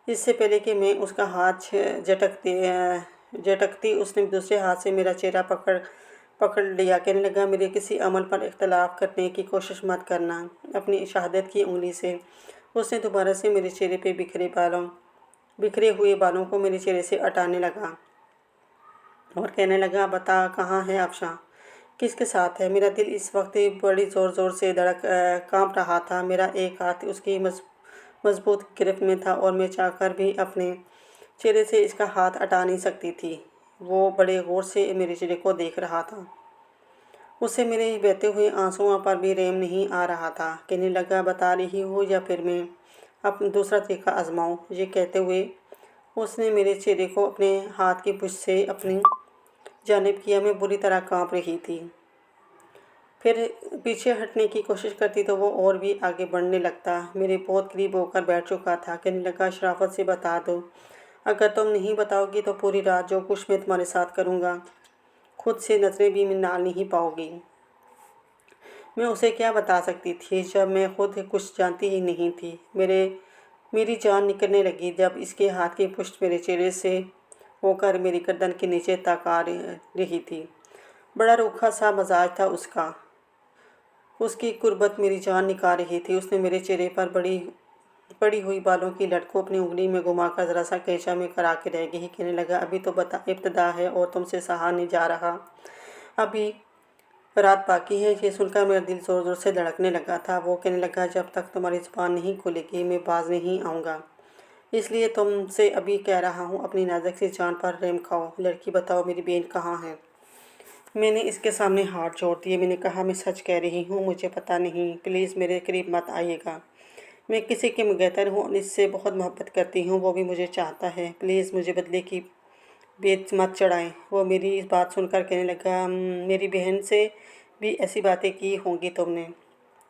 इससे पहले कि मैं उसका हाथ झटकती उसने दूसरे हाथ से मेरा चेहरा पकड़ लिया। कहने लगा, मेरे किसी अमल पर इख्तलाफ करने की कोशिश मत करना। अपनी शहादत की उंगली से उसने दोबारा से मेरे चेहरे पे बिखरे हुए बालों को मेरे चेहरे से हटाने लगा और कहने लगा, बता, कहाँ है अफशां? किसके साथ है? मेरा दिल इस वक्त बड़ी ज़ोर ज़ोर से कांप रहा था। मेरा एक हाथ उसकी मजबूत गिरफ्त में था और मैं चाहकर भी अपने चेहरे से इसका हाथ हटा नहीं सकती थी। वो बड़े गौर से मेरे चेहरे को देख रहा था। उसे मेरे बहते हुए आंसुओं पर भी रहम नहीं आ रहा था। कहने लगा, बता रही हो या फिर मैं अब दूसरा तरीका आजमाऊं? ये कहते हुए उसने मेरे चेहरे को अपने हाथ की पुष्ट से अपनी जानिब किया। मैं बुरी तरह कांप रही थी। फिर पीछे हटने की कोशिश करती तो वो और भी आगे बढ़ने लगता। मेरे बहुत करीब होकर बैठ चुका था। कहने लगा, शराफत से बता दो। अगर तुम नहीं बताओगी तो पूरी रात जो कुछ मैं तुम्हारे साथ करूँगा, खुद से नजरें भी मिला नहीं पाओगी। मैं उसे क्या बता सकती थी जब मैं खुद कुछ जानती ही नहीं थी। मेरी जान निकलने लगी जब इसके हाथ की पुष्ट मेरे चेहरे से होकर मेरी गर्दन के नीचे तक आ रही थी। बड़ा रूखा सा मजाज था उसका। उसकी कुर्बत मेरी जान निकाल रही थी। उसने मेरे चेहरे पर पड़ी हुई बालों की लट को अपनी उंगली में घुमाकर ज़रा सा कैचा में करा के रह गई। कहने लगा, अभी तो इब्तदा है और तुमसे सहा नहीं जा रहा। अभी रात बाकी है। ये सुनकर मेरा दिल ज़ोर ज़ोर से धड़कने लगा था। वो कहने लगा, जब तक तुम्हारी ज़ुबान नहीं खुलेगी मैं बाज नहीं आऊँगा। इसलिए तुमसे अभी कह रहा हूँ, अपनी नाजुक सी जान पर रहम खाओ। लड़की, बताओ, मेरी बहन कहाँ है? मैंने इसके सामने हाथ जोड़ दिए। मैंने कहा, मैं सच कह रही हूँ, मुझे पता नहीं। प्लीज़ मेरे करीब मत आइएगा। मैं किसी के मुगैतर हूँ और इससे बहुत मोहब्बत करती हूँ। वो भी मुझे चाहता है। प्लीज़ मुझे बदले की बेच मत चढ़ाएं। वो मेरी इस बात सुनकर कहने लगा, मेरी बहन से भी ऐसी बातें की होंगी तुमने।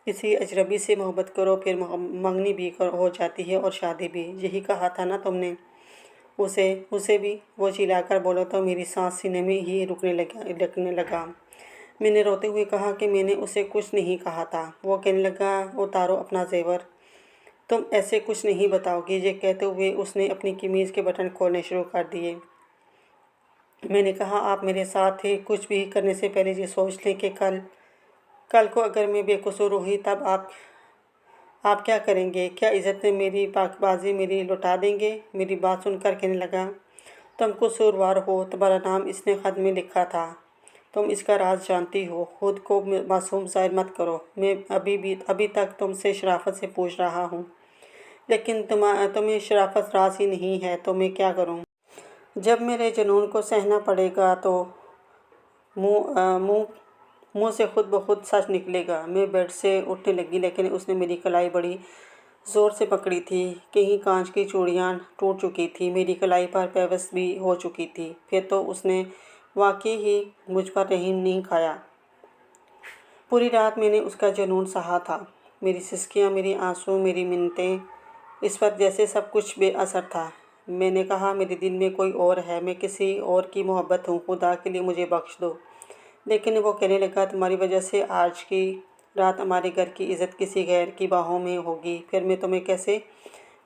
किसी अजनबी से मोहब्बत करो फिर मंगनी भी हो जाती है और शादी भी। यही कहा था ना तुमने उसे भी? वो चिल्लाकर बोला तो मेरी सांस सीने में ही रुकने लगा। मैंने रोते हुए कहा कि मैंने उसे कुछ नहीं कहा था। वो कहने लगा, उतारो अपना जेवर, तुम ऐसे कुछ नहीं बताओगी। ये कहते हुए उसने अपनी कमीज़ के बटन खोलने शुरू कर दिए। मैंने कहा, आप मेरे साथ ही कुछ भी करने से पहले ये सोच लें कि कल को अगर मैं बेकसूर हुई तब आप क्या करेंगे? क्या इज़्ज़त में मेरी पाकबाजी मेरी लौटा देंगे? मेरी बात सुनकर कहने लगा, तुम कसूरवार हो। तुम्हारा नाम इसने ख़त में लिखा था। तुम इसका राज जानती हो। खुद को मासूम ज़ाहिर मत करो। मैं अभी तक तुमसे शराफत से पूछ रहा हूँ, लेकिन तुम्हें शराफत राज ही नहीं है तो मैं क्या करूँ? जब मेरे जुनून को सहना पड़ेगा तो मुँह से खुद ब खुद सच निकलेगा। मैं बेड से उठने लगी, लेकिन उसने मेरी कलाई बड़ी ज़ोर से पकड़ी थी। कहीं कांच की चूड़ियाँ टूट चुकी थी। मेरी कलाई पर पेवस भी हो चुकी थी। फिर तो उसने वाकई ही मुझ पर रहीम नहीं खाया। पूरी रात मैंने उसका जुनून सहा था। मेरी सिसकियाँ, मेरी आंसू, मेरी मिन्नतें, इस पर जैसे सब कुछ बेअसर था। मैंने कहा, मेरे दिल में कोई और है, मैं किसी और की मोहब्बत हूँ। खुदा के लिए मुझे बख्श दो। लेकिन वो कहने लगा, तुम्हारी वजह से आज की रात हमारे घर की इज़्ज़त किसी गैर की बाहों में होगी। फिर मैं तुम्हें कैसे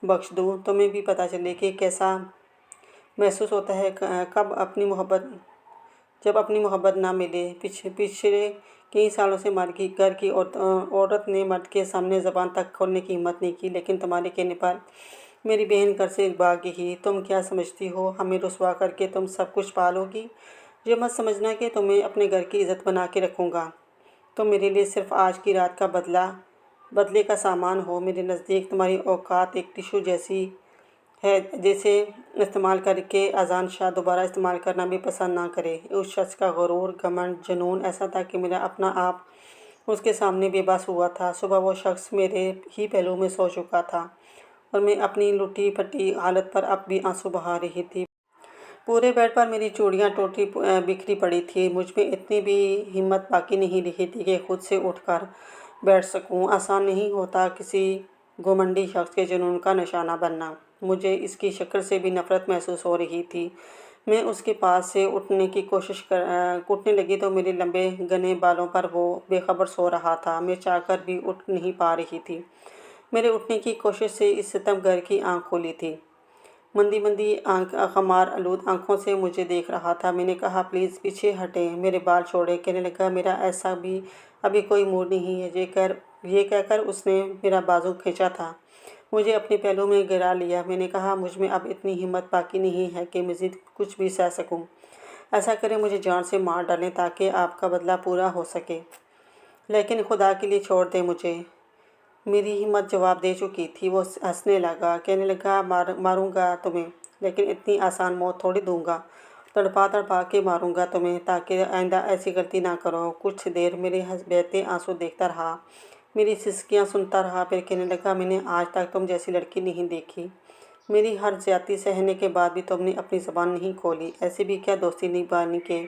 बख्श दूँ? तुम्हें भी पता चले कि कैसा महसूस होता है कब अपनी मोहब्बत जब अपनी मोहब्बत ना मिले। पिछले कई सालों से हमारी घर की औरत ने मर्द के सामने ज़बान तक खोलने की हिम्मत नहीं की, लेकिन तुम्हारे कहने पर मेरी बहन घर से भाग गई। तुम क्या समझती हो हमें रुसवा करके तुम सब कुछ पा लोगी? ये मत समझना कि तुम्हें अपने घर की इज़्ज़त बना के रखूँगा। तुम मेरे लिए सिर्फ आज की रात का बदले का सामान हो। मेरे नज़दीक तुम्हारी औकात एक टिश्यू जैसी है, जिसे इस्तेमाल करके अजान शाह दोबारा इस्तेमाल करना भी पसंद ना करे। उस शख्स का गुरूर, घमंड, जुनून ऐसा था कि मेरा अपना आप उसके सामने बेबस हुआ था। सुबह वो शख्स मेरे ही पहलू में सो चुका था और मैं अपनी लुटी फटी हालत पर अब भी आंसू बहा रही थी। पूरे बेड पर मेरी चूड़ियाँ टूटी बिखरी पड़ी थी। मुझ में इतनी भी हिम्मत बाकी नहीं रही थी कि खुद से उठकर बैठ सकूं। आसान नहीं होता किसी घमंडी शख्स के जुनून का निशाना बनना। मुझे इसकी शक्ल से भी नफ़रत महसूस हो रही थी। मैं उसके पास से उठने लगी तो मेरे लंबे घने बालों पर वो बेखबर सो रहा था। मैं चाहकर भी उठ नहीं पा रही थी। मेरे उठने की कोशिश से इस सितमगर की आँख खोली थी। मंदी मंदी खमार आलूद आंखों से मुझे देख रहा था। मैंने कहा, प्लीज़ पीछे हटें, मेरे बाल छोड़े। कहने लगा, मेरा ऐसा भी अभी कोई मूड नहीं है। ये कहकर उसने मेरा बाजू खींचा था, मुझे अपने पहलू में गिरा लिया। मैंने कहा, मुझ में अब इतनी हिम्मत बाकी नहीं है कि मज़ीद कुछ भी सह सकूं। ऐसा करें, मुझे जान से मार डालें ताकि आपका बदला पूरा हो सके, लेकिन खुदा के लिए छोड़ दें मुझे। मेरी हिम्मत जवाब दे चुकी थी। वो हंसने लगा, कहने लगा, मारूंगा तुम्हें, लेकिन इतनी आसान मौत थोड़ी दूंगा। तड़पा तड़पा के मारूंगा तुम्हें ताकि आइंदा ऐसी गलती ना करो। कुछ देर मेरे बहते आंसू देखता रहा, मेरी सिसकियां सुनता रहा, फिर कहने लगा, मैंने आज तक तुम जैसी लड़की नहीं देखी। मेरी हर ज्यादती सहने के बाद भी तुमने अपनी ज़बान नहीं खोली। ऐसी भी क्या दोस्ती निभानी के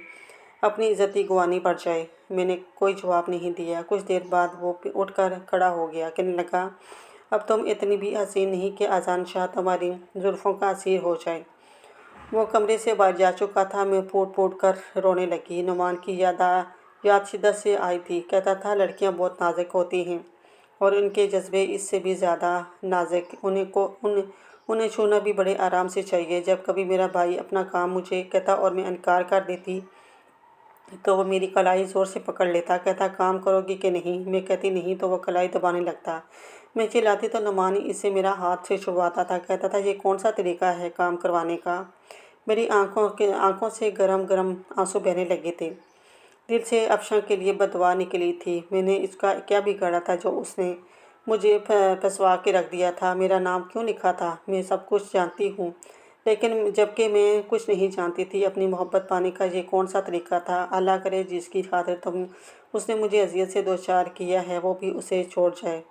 अपनी इज्जत ही गंवानी पड़ जाए। मैंने कोई जवाब नहीं दिया। कुछ देर बाद वो उठकर खड़ा हो गया, कहने लगा, अब तुम इतनी भी हसीन नहीं कि अजान शाह तुम्हारी जुल्फ़ों का असीर हो जाए। वो कमरे से बाहर जा चुका था। मैं फूट फूट कर रोने लगी। नुमान की याद शिद्दत से आई थी। कहता था, लड़कियां बहुत नाजुक होती हैं और उनके जज्बे इससे भी ज़्यादा नाजुक। उन्हें छूना भी बड़े आराम से चाहिए। जब कभी मेरा भाई अपना काम मुझे कहता और मैं इनकार कर देती तो वो मेरी कलाई ज़ोर से पकड़ लेता। कहता, काम करोगी कि नहीं? मैं कहती नहीं तो वो कलाई दबाने लगता। मैं चिल्लाती तो नुमानी इससे मेरा हाथ से छुड़वाता था। कहता था, ये कौन सा तरीका है काम करवाने का? मेरी आंखों से गरम गरम आंसू बहने लगे थे। दिल से अफशा के लिए बददुआ निकली थी। मैंने इसका क्या बिगाड़ा था जो उसने मुझे फंसवा के रख दिया था? मेरा नाम क्यों लिखा था? मैं सब कुछ जानती हूँ, लेकिन जबकि मैं कुछ नहीं जानती थी। अपनी मोहब्बत पाने का ये कौन सा तरीका था? अल्लाह करे जिसकी खातिर उसने मुझे अजियत से दो चार किया है वो भी उसे छोड़ जाए।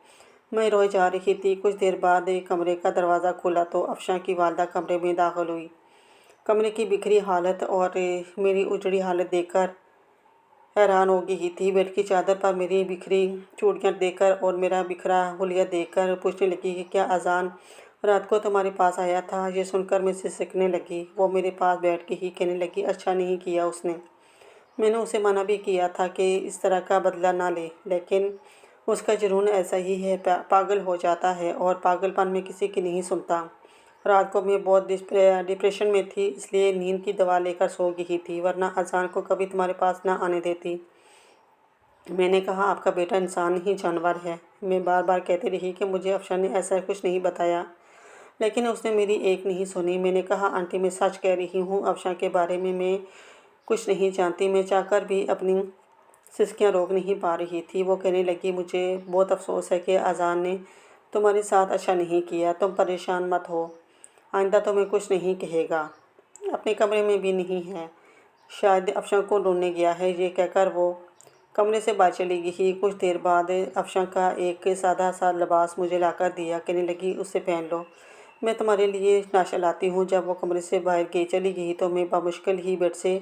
मैं रोए जा रही थी। कुछ देर बाद एक कमरे का दरवाज़ा खुला तो अफशा की वालदा कमरे में दाखिल हुई। कमरे की बिखरी हालत और मेरी उजड़ी हालत देखकर हैरान हो गई थी। बेड की चादर पर मेरी बिखरी चूड़ियाँ देखकर और मेरा बिखरा हुलिया देखकर पूछने लगी कि क्या अजान रात को तुम्हारे पास आया था? ये सुनकर मैं सिसकने लगी। वो मेरे पास बैठ के ही कहने लगी, अच्छा नहीं किया उसने। मैंने उसे मना भी किया था कि इस तरह का बदला ना ले, लेकिन उसका जुनून ऐसा ही है, पागल हो जाता है और पागलपन में किसी की नहीं सुनता। रात को मैं बहुत डिप्रेशन में थी, इसलिए नींद की दवा लेकर सो गई थी, वरना अजान को कभी तुम्हारे पास ना आने देती। मैंने कहा, आपका बेटा इंसान नहीं जानवर है। मैं बार बार कहती रही कि मुझे अफशा ने ऐसा कुछ नहीं बताया, लेकिन उसने मेरी एक नहीं सुनी। मैंने कहा, आंटी मैं सच कह रही हूँ, अफशा के बारे में मैं कुछ नहीं जानती। मैं चाहकर भी अपनी सिसकियाँ रोक नहीं पा रही थी। वो कहने लगी, मुझे बहुत अफसोस है कि अजान ने तुम्हारे साथ अच्छा नहीं किया। तुम परेशान मत हो, आइंदा तुम्हें कुछ नहीं कहेगा। अपने कमरे में भी नहीं है, शायद अफशा को ढूंढने गया है। ये कहकर वो कमरे से बाहर चली गई। कुछ देर बाद अफशा का एक सादा सा लिबास मुझे लाकर दिया। कहने लगी, उसे पहन लो, मैं तुम्हारे लिए नाश्ता लाती हूँ। जब वो कमरे से बाहर चली गई तो मैं बामुश्किल ही बेड से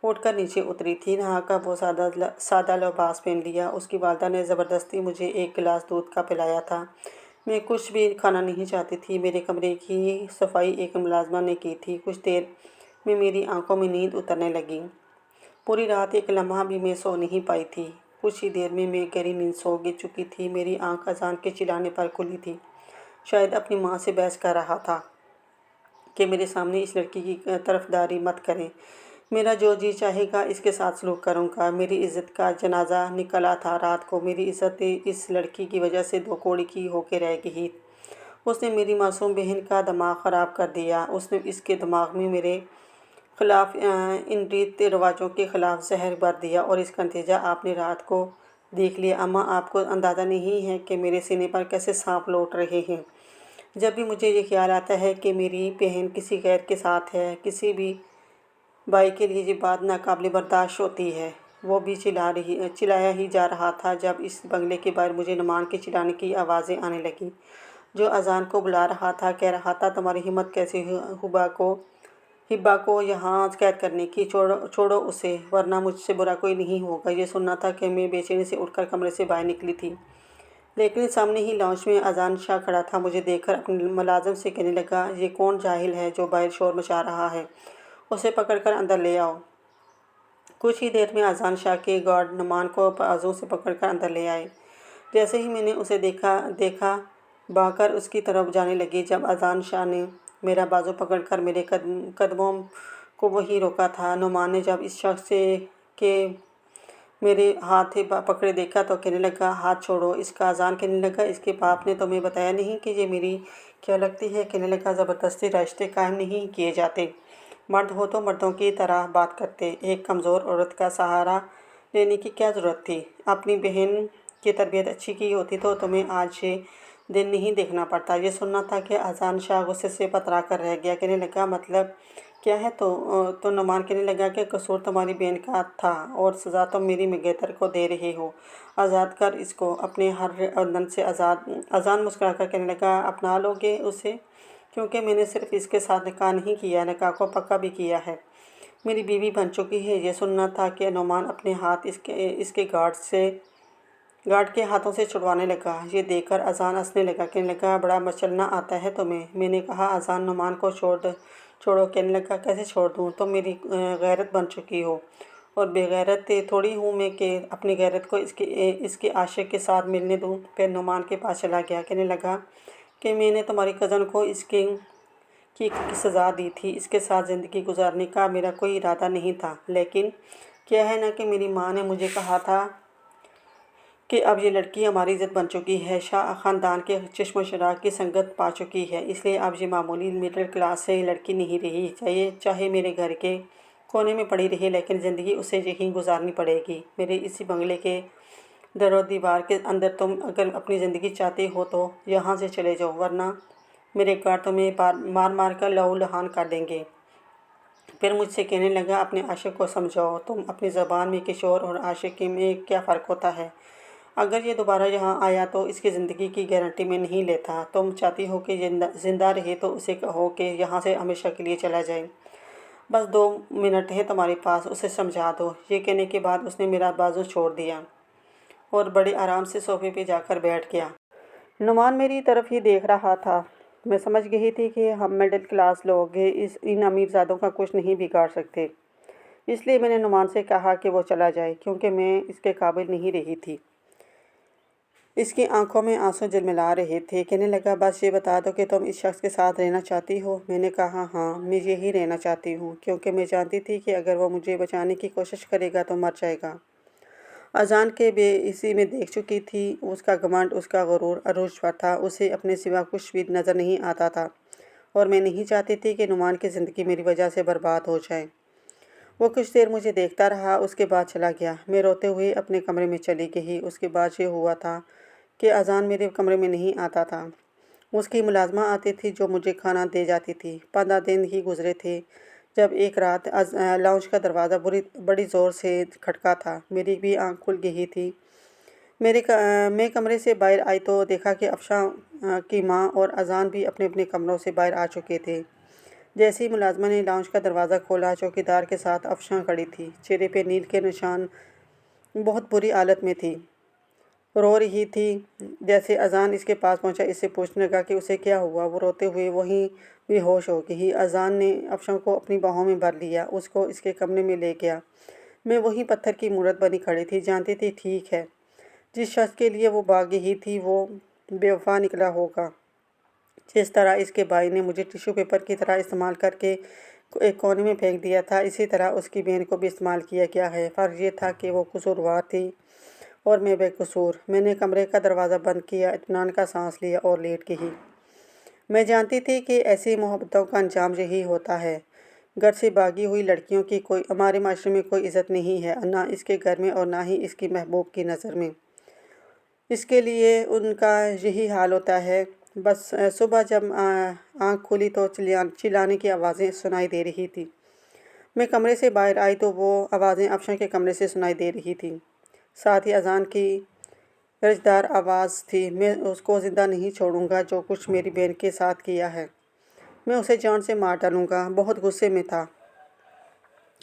उठकर नीचे उतरी थी। नहाकर वो सादा लिबास पहन लिया। उसकी वालदा ने ज़बरदस्ती मुझे एक गिलास दूध का पिलाया था। मैं कुछ भी खाना नहीं चाहती थी। मेरे कमरे की सफाई एक मुलाजमा ने की थी। कुछ देर में मेरी आंखों में नींद उतरने लगी। पूरी रात एक लम्हा भी मैं सो नहीं पाई थी। कुछ ही देर में मैं गहरी नींद सो चुकी थी। मेरी आंख अजान के चिल्लाने पर खुली थी। शायद अपनी माँ से बहस कर रहा था कि मेरे सामने इस लड़की की तरफदारी मत करें। میرا جو جی چاہے گا اس کے ساتھ سلوک کروں گا۔ میری عزت کا جنازہ نکلا تھا رات کو۔ میری عزت اس لڑکی کی وجہ سے 2 کوڑی کی ہو کے رہ گئی۔ اس نے میری معصوم بہن کا دماغ خراب کر دیا۔ اس نے اس کے دماغ میں میرے خلاف ان ریت رواجوں کے خلاف زہر بھر دیا اور اس کا نتیجہ آپ نے رات کو دیکھ لیا۔ اماں، آپ کو اندازہ نہیں ہے کہ میرے سینے پر کیسے سانپ لوٹ رہے ہیں۔ جب بھی مجھے یہ خیال آتا ہے کہ میری بہن کسی غیر کے ساتھ ہے، کسی بھی بھائی کے لیے یہ بات ناقابل برداشت ہوتی ہے۔ وہ بھی چلایا ہی جا رہا تھا جب اس بنگلے کے باہر مجھے نعمان کے چلانے کی آوازیں آنے لگیں، جو اذان کو بلا رہا تھا۔ کہہ رہا تھا، تمہاری ہمت کیسے ہبا کو یہاں قید کرنے کی؟ چھوڑو اسے، ورنہ مجھ سے برا کوئی نہیں ہوگا۔ یہ سننا تھا کہ میں بے چینی سے اٹھ کر کمرے سے باہر نکلی تھی، لیکن سامنے ہی لاؤنج میں اذان شاہ کھڑا تھا۔ مجھے دیکھ کر اپنے ملازم سے کہنے لگا، یہ کون جاہل ہے جو باہر شور مچا رہا ہے؟ اسے پکڑ کر اندر لے آؤ۔ کچھ ہی دیر میں اذان شاہ کے گارڈ نعمان کو بازو سے پکڑ کر اندر لے آئے۔ جیسے ہی میں نے اسے دیکھا بھاگ کر اس کی طرف جانے لگی۔ جب اذان شاہ نے میرا بازو پکڑ کر میرے قدموں کو وہیں روکا تھا، نعمان نے جب اس شخص کے میرے ہاتھ پکڑے دیکھا تو کہنے لگا، ہاتھ چھوڑو اس کا۔ اذان کہنے لگا، اس کے باپ نے تمہیں بتایا نہیں کہ یہ میری کیا لگتی ہے؟ کہنے لگا، زبردستی رشتے قائم نہیں کیے جاتے، مرد ہو تو مردوں کی طرح بات کرتے۔ ایک کمزور عورت کا سہارا لینے کی کیا ضرورت تھی؟ اپنی بہن کی تربیت اچھی کی ہوتی تو تمہیں آج یہ دن نہیں دیکھنا پڑتا۔ یہ سننا تھا کہ اذان شاہ غصے سے پترا کر رہ گیا۔ کہنے لگا، مطلب کیا ہے؟ تو نعمان کہنے لگا کہ قصور تمہاری بہن کا تھا اور سزا تم میری منگیتر کو دے رہے ہو۔ آزاد کر اس کو اپنے ہر بندھن سے۔ اذان مسکرا کر کہنے لگا، اپنا لو گے اسے؟ کیونکہ میں نے صرف اس کے ساتھ نکاح نہیں کیا، نکاح کو پکا بھی کیا ہے، میری بیوی بن چکی ہے۔ یہ سننا تھا کہ نعمان اپنے ہاتھ اس کے گارڈ کے ہاتھوں سے چھڑوانے لگا۔ یہ دیکھ کر اذان ہنسنے لگا، کہنے لگا، بڑا مچلنا آتا ہے تمہیں۔ میں نے کہا، اذان نعمان کو چھوڑو۔ کہنے لگا، کیسے چھوڑ دوں؟ تم میری غیرت بن چکی ہو اور بے غیرت تھوڑی ہوں میں کہ اپنی غیرت کو اس کے عاشق کے ساتھ ملنے دوں۔ پھر نعمان کے پاس چلا گیا، کہنے لگا کہ میں نے تمہاری کزن کو اس کی سزا دی تھی، اس کے ساتھ زندگی گزارنے کا میرا کوئی ارادہ نہیں تھا، لیکن کیا ہے نا کہ میری ماں نے مجھے کہا تھا کہ اب یہ لڑکی ہماری عزت بن چکی ہے، شاہ خاندان کے چشم و چراغ کی سنگت پا چکی ہے، اس لیے اب یہ معمولی مڈل کلاس سے لڑکی نہیں رہی، چاہے میرے گھر کے کونے میں پڑی رہے، لیکن زندگی اسے یہیں گزارنی پڑے گی، میرے اسی بنگلے کے در و دیوار کے اندر۔ تم اگر اپنی زندگی چاہتے ہو تو یہاں سے چلے جاؤ، ورنہ میرے گارڈ تمہیں مار مار کر لہو لہان کر دیں گے۔ پھر مجھ سے کہنے لگا، اپنے عاشق کو سمجھاؤ، تم اپنی زبان میں کشور اور عاشق میں کیا فرق ہوتا ہے؟ اگر یہ دوبارہ یہاں آیا تو اس کی زندگی کی گارنٹی میں نہیں لیتا۔ تم چاہتی ہو کہ زندہ رہے تو اسے کہو کہ یہاں سے ہمیشہ کے لیے چلا جائے۔ بس 2 منٹ ہے تمہارے پاس، اسے سمجھا دو۔ یہ کہنے کے بعد اس نے میرا بازو چھوڑ دیا اور بڑے آرام سے صوفے پہ جا کر بیٹھ گیا۔ نعمان میری طرف ہی دیکھ رہا تھا۔ میں سمجھ گئی تھی کہ ہم مڈل کلاس لوگ ان امیر زادوں کا کچھ نہیں بگاڑ سکتے، اس لیے میں نے نعمان سے کہا کہ وہ چلا جائے، کیونکہ میں اس کے قابل نہیں رہی تھی۔ اس کی آنکھوں میں آنسو جلملا رہے تھے۔ کہنے لگا، بس یہ بتا دو کہ تم اس شخص کے ساتھ رہنا چاہتی ہو؟ میں نے کہا، ہاں، میں یہی رہنا چاہتی ہوں، کیونکہ میں جانتی تھی کہ اگر وہ مجھے بچانے کی کوشش کرے گا تو مر جائے گا۔ اذان کے بے اسی میں دیکھ چکی تھی، اس کا گھمنڈ، اس کا غرور عروج پر تھا، اسے اپنے سوا کچھ بھی نظر نہیں آتا تھا، اور میں نہیں چاہتی تھی کہ نعمان کی زندگی میری وجہ سے برباد ہو جائے۔ وہ کچھ دیر مجھے دیکھتا رہا، اس کے بعد چلا گیا۔ میں روتے ہوئے اپنے کمرے میں چلی گئی۔ اس کے بعد یہ ہوا تھا کہ اذان میرے کمرے میں نہیں آتا تھا، اس کی ملازمہ آتی تھی جو مجھے کھانا دے جاتی تھی۔ 15 دن ہی گزرے تھے جب ایک رات لاؤنج کا دروازہ بڑی زور سے کھٹکا تھا۔ میری بھی آنکھ کھل گئی تھی۔ میں کمرے سے باہر آئی تو دیکھا کہ افشاں کی ماں اور اذان بھی اپنے اپنے کمروں سے باہر آ چکے تھے۔ جیسے ہی ملازمہ نے لاؤنج کا دروازہ کھولا، چوکیدار کے ساتھ افشاں کھڑی تھی، چہرے پہ نیل کے نشان، بہت بری حالت میں تھی، رو رہی تھی۔ جیسے اذان اس کے پاس پہنچا، اس سے پوچھنے لگا کہ اسے کیا ہوا۔ وہ روتے ہوئے وہیں بے ہوش ہو گئی۔ اذان نے افشاں کو اپنی باہوں میں بھر لیا، اس کو اس کے کمرے میں لے گیا۔ میں وہیں پتھر کی مورت بنی کھڑی تھی، جانتی تھی ٹھیک ہے، جس شخص کے لیے وہ بھاگ گئی تھی وہ بے وفا نکلا ہوگا۔ جس طرح اس کے بھائی نے مجھے ٹیشو پیپر کی طرح استعمال کر کے एक कोने में फेंक दिया था। इसी तरह उसकी बहन को भी इस्तेमाल किया गया है। फ़र्क ये था कि वो कसूरवार थी और मैं बेकसूर। मैंने कमरे का दरवाज़ा बंद किया, इत्मीनान का सांस लिया और लेट गई। मैं जानती थी कि ऐसी मोहब्बतों का अंजाम यही होता है। घर से भागी हुई लड़कियों की कोई हमारे माशरे में कोई इज़्ज़त नहीं है, ना इसके घर में और ना ही इसकी महबूब की नज़र में। इसके लिए उनका यही हाल होता है। बस सुबह जब आँख खुली तो चिल्लाने की आवाज़ें सुनाई दे रही थी। मैं कमरे से बाहर आई तो वो आवाज़ें अफशा के कमरे से सुनाई दे रही थी। साथ ही अजान की रजदार आवाज़ थी। मैं उसको ज़िंदा नहीं छोड़ूंगा। जो कुछ मेरी बहन के साथ किया है मैं उसे जान से मार डालूंगा। बहुत गुस्से में था।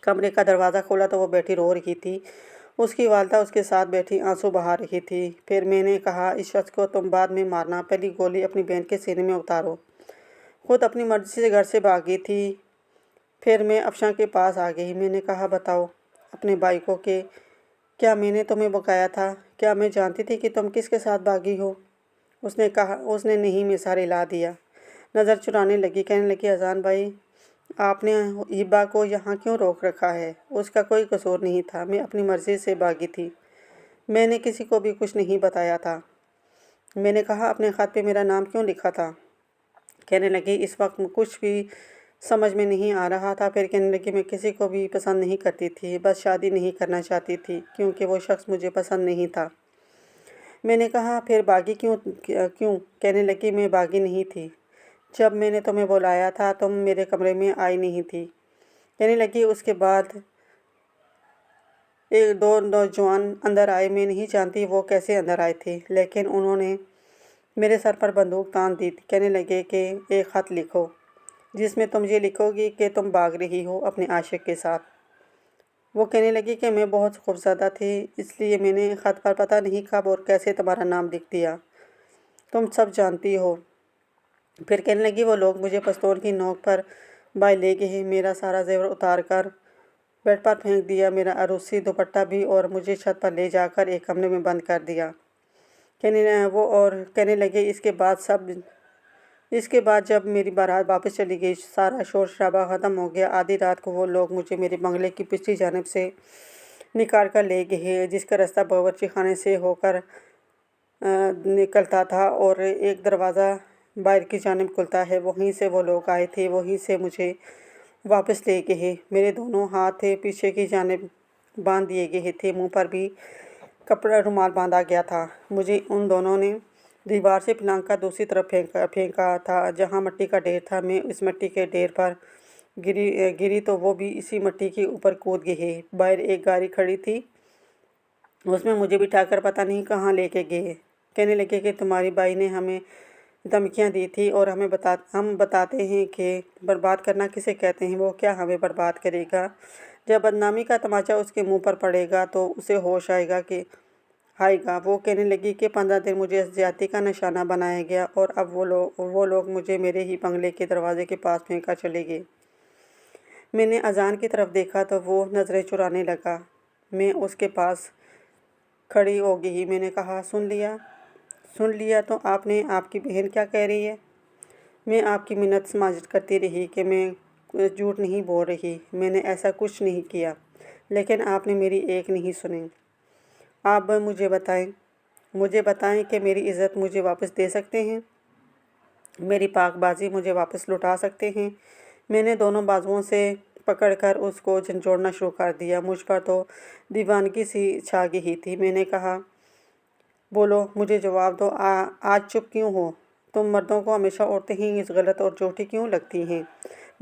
कमरे का दरवाज़ा खोला तो वो बैठी रो रही थी। उसकी वालदा उसके साथ बैठी आंसू बहा रही थी। फिर मैंने कहा, इस शख्स को तुम बाद में मारना, पहली गोली अपनी बहन के सीने में उतारो। खुद अपनी मर्जी से घर से भागी थी। फिर मैं अफशा के पास आ गई। मैंने कहा, बताओ अपने भाई को कि क्या मैंने तुम्हें बकाया था? क्या मैं जानती थी कि तुम किसके साथ भागी हो? उसने कहा, उसने नहीं में सर हिला दिया। नज़र चुराने लगी। कहने लगी, अजान भाई, आपने हिब्बा को यहाँ क्यों रोक रखा है? उसका कोई कसूर नहीं था। मैं अपनी मर्ज़ी से भागी थी। मैंने किसी को भी कुछ नहीं बताया था। मैंने कहा, अपने ख़त पे मेरा नाम क्यों लिखा था? कहने लगी, इस वक्त कुछ भी समझ में नहीं आ रहा था। फिर कहने लगी, मैं किसी को भी पसंद नहीं करती थी, बस शादी नहीं करना चाहती थी क्योंकि वो शख्स मुझे पसंद नहीं था। मैंने कहा, फिर बागी क्यों? कहने लगी, मैं बागी नहीं थी। जब मैंने तुम्हें बुलाया था तुम मेरे कमरे में आई नहीं थी। कहने लगी, उसके बाद एक दो नौजवान अंदर आए। मैं नहीं जानती वो कैसे अंदर आए थे, लेकिन उन्होंने मेरे सर पर बंदूक तान दी। कहने लगे कि एक ख़त लिखो जिसमें तुम ये लिखोगी कि तुम भाग रही हो अपने आशिक के साथ। वो कहने लगी कि मैं बहुत खौफज़दा थी, इसलिए मैंने ख़त पर पता नहीं कब और कैसे तुम्हारा नाम लिख दिया। तुम सब जानती हो। फिर कहने लगी, वो लोग मुझे पिस्तौल की नोक पर बाहर ले गए। मेरा सारा जेवर उतार कर बेड पर फेंक दिया, मेरा अरूसी दुपट्टा भी, और मुझे छत पर ले जाकर एक कमरे में बंद कर दिया। कहने लगे, इसके बाद जब मेरी बारात वापस चली गई, सारा शोर शराबा ख़त्म हो गया। आधी रात को वो लोग मुझे मेरे बंगले की पिछली जानिब से निकाल कर ले गए, जिसका रास्ता बावर्ची खाने से होकर निकलता था और एक दरवाज़ा बाहर की जानिब खुलता है। वहीं से वो लोग आए थे, वहीं से मुझे वापस ले गए। मेरे दोनों हाथ पीछे की जानिब बांध दिए गए थे, मुंह पर भी कपड़ा रुमाल बांधा गया था। मुझे उन दोनों ने दीवार से फिसलाकर दूसरी तरफ फेंका था जहां मिट्टी का ढेर था। मैं इस मिट्टी के ढेर पर गिरी तो वो भी इसी मिट्टी के ऊपर कूद गए। बाहर एक गाड़ी खड़ी थी, उसमें मुझे बिठाकर पता नहीं कहाँ लेके गए। कहने लगे कि तुम्हारी बाई ने हमें धमकियाँ दी थी और हम बताते हैं कि बर्बाद करना किसे कहते हैं। वो क्या हमें बर्बाद करेगा? जब बदनामी का तमाचा उसके मुंह पर पड़ेगा तो उसे होश आएगा। वो कहने लगी कि 15 दिन मुझे ज्यादती का निशाना बनाया गया और अब वो लोग मुझे मेरे ही बंगले के दरवाजे के पास फेंक कर चले गए। मैंने अजान की तरफ देखा तो वो नज़रें चुराने लगा। मैं उसके पास खड़ी हो गई। मैंने कहा, सुन लिया तो आपने? आपकी बहन क्या कह रही है? मैं आपकी मिन्नत समाजत करती रही कि मैं झूठ नहीं बोल रही, मैंने ऐसा कुछ नहीं किया, लेकिन आपने मेरी एक नहीं सुनी। आप मुझे बताएं कि मेरी इज़्ज़त मुझे वापस दे सकते हैं, मेरी पाकबाजी मुझे वापस लौटा सकते हैं। मैंने दोनों बाजुओं से पकड़कर उसको झंझोड़ना शुरू कर दिया। मुझ पर तो दीवानगी सी छा गई थी। मैंने कहा, बोलो, मुझे जवाब दो। आज चुप क्यों हो? तुम मर्दों को हमेशा औरतें ही इस गलत और झूठी क्यों लगती हैं?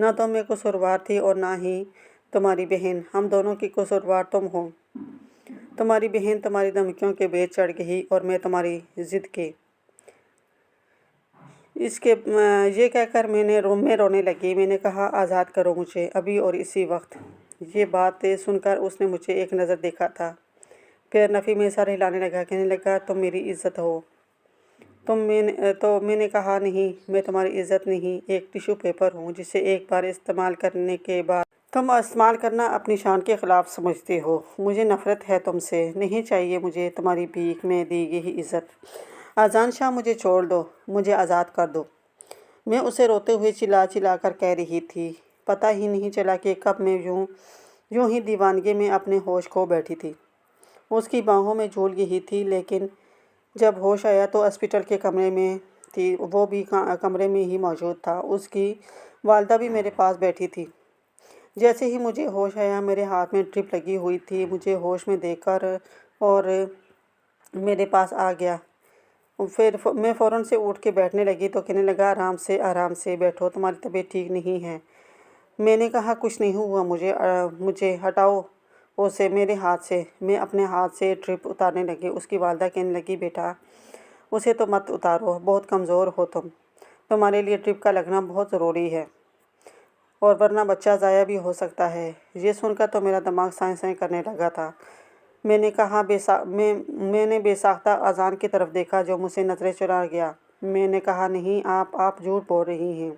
ना तो मैं कसूरवार थी और ना ही तुम्हारी बहन। हम दोनों की कसूरवार तुम हो। तुम्हारी बहन तुम्हारी धमकियों के बेच चढ़ गई और मैं तुम्हारी जिद के। ये कहकर मैं रोने लगी। मैंने कहा, आज़ाद करो मुझे अभी और इसी वक्त। ये बात सुनकर उसने मुझे एक नज़र देखा था, फिर नफ़ी में सर हिलाने लगा। कहने लगा, तुम मेरी इज़्ज़त हो। मैंने कहा, नहीं, मैं तुम्हारी इज़्ज़त नहीं, एक टिश्यू पेपर हूँ जिसे एक बार इस्तेमाल करने के बाद तुम इस्तेमाल करना अपनी शान के ख़िलाफ़ समझते हो। मुझे नफ़रत है तुमसे। नहीं चाहिए मुझे तुम्हारी भीख में दी गई इज़्ज़त। अजान शाह, मुझे छोड़ दो, मुझे आज़ाद कर दो। मैं उसे रोते हुए चिल्ला कर कह रही थी। पता ही नहीं चला कि कब मैं यूं ही दीवानगी में अपने होश खो बैठी थी। उसकी बाहों में झूल गई थी, लेकिन जब होश आया तो हॉस्पिटल के कमरे में थी, वो भी कमरे में ही मौजूद था। उसकी वालदा भी मेरे पास बैठी थी। जैसे ही मुझे होश आया, मेरे हाथ में ड्रिप लगी हुई थी। मुझे होश में देखकर और मेरे पास आ गया। फिर मैं फ़ौरन से उठ के बैठने लगी तो कहने लगा, आराम से बैठो, तुम्हारी तबीयत ठीक नहीं है। मैंने कहा, कुछ नहीं हुआ मुझे हटाओ उसे मेरे हाथ से। मैं अपने हाथ से ड्रिप उतारने लगी। उसकी वालदा कहने लगी, बेटा उसे तो मत उतारो, बहुत कमज़ोर हो तुम्हारे लिए ड्रिप का लगना बहुत ज़रूरी है, और वरना बच्चा ज़ाया भी हो सकता है। ये सुनकर तो मेरा दिमाग साएं करने लगा था। मैंने कहा, मैंने बेसाख्ता अजान की तरफ देखा जो मुझसे नज़रें चुरा गया। मैंने कहा, नहीं, आप झूठ बोल रही हैं,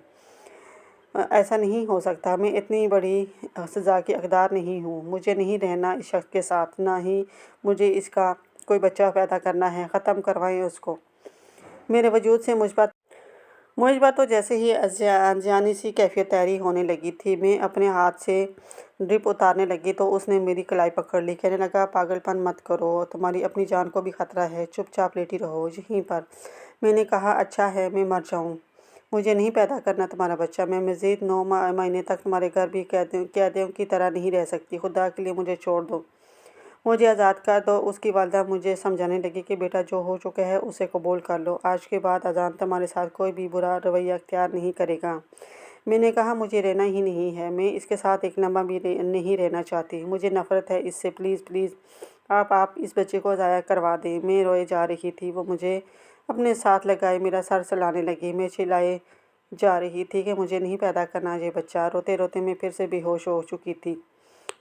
ऐसा नहीं हो सकता। मैं इतनी बड़ी सज़ा की हकदार नहीं हूँ। मुझे नहीं रहना इस शख्स के साथ, ना ही मुझे इसका कोई बच्चा पैदा करना है। ख़त्म करवाएं उसको। मेरे वजूद से मुझ पर तो जैसे ही अनजानी सी कैफियत तैयारी होने लगी थी। मैं अपने हाथ से ड्रिप उतारने लगी तो उसने मेरी कलाई पकड़ ली। कहने लगा, पागलपन मत करो, तुम्हारी अपनी जान को भी खतरा है, चुपचाप लेटी रहो यहीं पर। मैंने कहा, अच्छा है मैं मर जाऊं, मुझे नहीं पैदा करना तुम्हारा बच्चा। मैं मज़ीद 9 महीने तक तुम्हारे घर भी कैदियों की तरह नहीं रह सकती। खुदा के लिए मुझे छोड़ दो, मुझे आज़ाद कर दो। उसकी वालदा मुझे समझाने लगी कि बेटा, जो हो चुका है उसे कबूल कर लो। आज के बाद अजान तुम्हारे साथ कोई भी बुरा रवैया अख्तियार नहीं करेगा। मैंने कहा, मुझे रहना ही नहीं है, मैं इसके साथ एक लम्हा भी नहीं रहना चाहती। मुझे नफ़रत है इससे। प्लीज़ आप इस बच्चे को ज़ाया करवा दें। मैं रोए जा रही थी। वो मुझे अपने साथ लगाए मेरा सर सहलाने लगी। मैं चिल्लाए जा रही थी कि मुझे नहीं पैदा करना ये बच्चा। रोते रोते मैं फिर से बेहोश हो चुकी थी।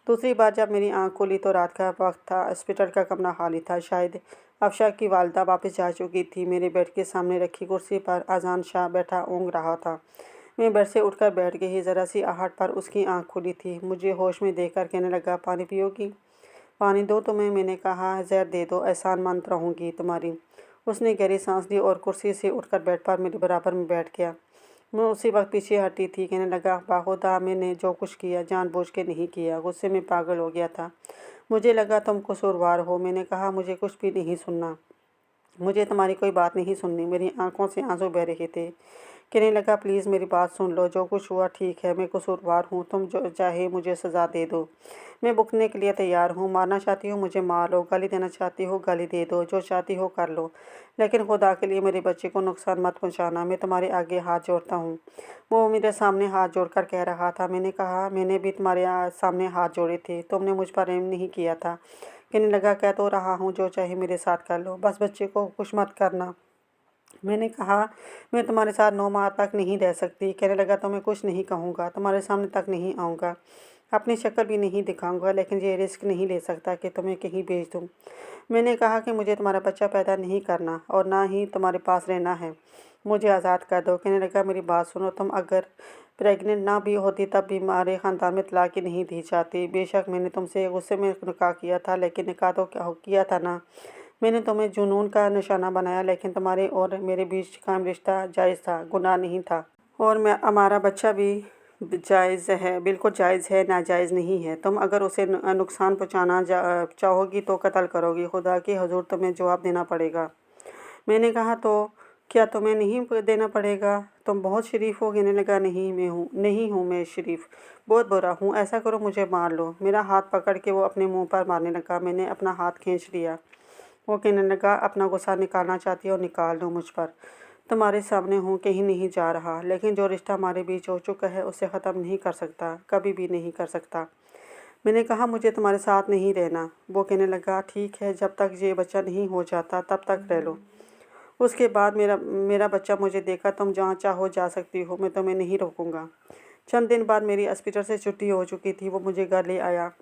दूसरी बार जब मेरी आंख खुली तो रात का वक्त था। हॉस्पिटल का कमरा खाली था। शायद अफशा की वालदा वापस जा चुकी थी। मेरे बेड के सामने रखी कुर्सी पर अजान शाह बैठा ऊँघ रहा था। मैं बेड से उठकर बैठ गई। ज़रा सी आहट पर उसकी आंख खुली थी। मुझे होश में देखकर कहने लगा, पानी पियोगी? पानी दो तुम्हें। मैंने कहा, ज़हर दे दो, एहसानमंद रहूँगी तुम्हारी। उसने गहरी सांस ली और कुर्सी से उठकर बेड पर मेरे बराबर में बैठ गया। मैं उसी वक्त पीछे हटी थी। कहने लगा, बाखुदा मैंने जो कुछ किया जानबूझ के नहीं किया, गुस्से में पागल हो गया था। मुझे लगा तुम कसूरवार हो। मैंने कहा, मुझे कुछ भी नहीं सुनना, मुझे तुम्हारी कोई बात नहीं सुननी। मेरी आंखों से आंसू बह रहे थे। कहने लगा, प्लीज़ मेरी बात सुन लो, जो कुछ हुआ ठीक है, मैं कसूरवार हूँ, तुम जो चाहे मुझे सज़ा दे दो, मैं भुगतने के लिए तैयार हूँ। मारना चाहती हो मुझे मार लो, गाली देना चाहती हो गाली दे दो, जो चाहती हो कर लो, लेकिन खुदा के लिए मेरे बच्चे को नुकसान मत पहुँचाना। मैं तुम्हारे आगे हाथ जोड़ता हूँ। वो मेरे सामने हाथ जोड़कर कह रहा था। मैंने कहा, मैंने भी तुम्हारे सामने हाथ जोड़े थे, तुमने मुझ पर रहम नहीं किया था। कहने लगा, कह तो रहा हूँ, जो चाहे मेरे साथ कर लो, बस बच्चे को कुछ मत करना। मैंने कहा, मैं तुम्हारे साथ 9 माह तक नहीं रह सकती। कहने लगा, तो मैं कुछ नहीं कहूँगा, तुम्हारे सामने तक नहीं आऊँगा, अपनी शक्ल भी नहीं दिखाऊँगा, लेकिन ये रिस्क नहीं ले सकता कि तुम्हें कहीं भेज दूँ। मैंने कहा कि मुझे तुम्हारा बच्चा पैदा नहीं करना और ना ही तुम्हारे पास रहना है, मुझे आज़ाद कर दो। कहने लगा, मेरी बात सुनो, तुम अगर प्रेग्नेंट ना भी होती तब भी हमारे ख़ानदान में तलाक ही नहीं दी जाती। बेशक मैंने तुमसे गुस्से में निकाह किया था, लेकिन निकाह तो किया था ना। मैंने तुम्हें जुनून का निशाना बनाया, लेकिन तुम्हारे और मेरे बीच कायम रिश्ता जायज़ था, गुनाह नहीं था। और हमारा बच्चा भी जायज़ है, बिल्कुल जायज़ है, नाजायज़ नहीं है। तुम अगर उसे नुकसान पहुँचाना चाहोगी तो कत्ल करोगी। खुदा के हुजूर तुम्हें जवाब देना पड़ेगा। मैंने कहा, तो क्या तुम्हें नहीं देना पड़ेगा? तुम बहुत शरीफ हो। कहने लगा, नहीं हूँ मैं शरीफ, बहुत बुरा हूँ। ऐसा करो, मुझे मार लो। मेरा हाथ पकड़ के वो अपने मुंह पर मारने लगा। मैंने अपना हाथ खींच लिया। वो कहने लगा, अपना गुस्सा निकालना चाहती हो निकाल दो मुझ पर, तुम्हारे सामने हूँ, कहीं नहीं जा रहा, लेकिन जो रिश्ता हमारे बीच हो चुका है उसे ख़त्म नहीं कर सकता, कभी भी नहीं कर सकता। मैंने कहा, मुझे तुम्हारे साथ नहीं रहना। वो कहने लगा, ठीक है, जब तक ये बच्चा नहीं हो जाता तब तक रह लो, उसके बाद मेरा बच्चा मुझे देखा, तुम जहाँ चाहो जा सकती हो, मैं तुम्हें नहीं रोकूंगा। चंद दिन बाद मेरी हॉस्पिटल से छुट्टी हो चुकी थी। वो मुझे घर ले आया।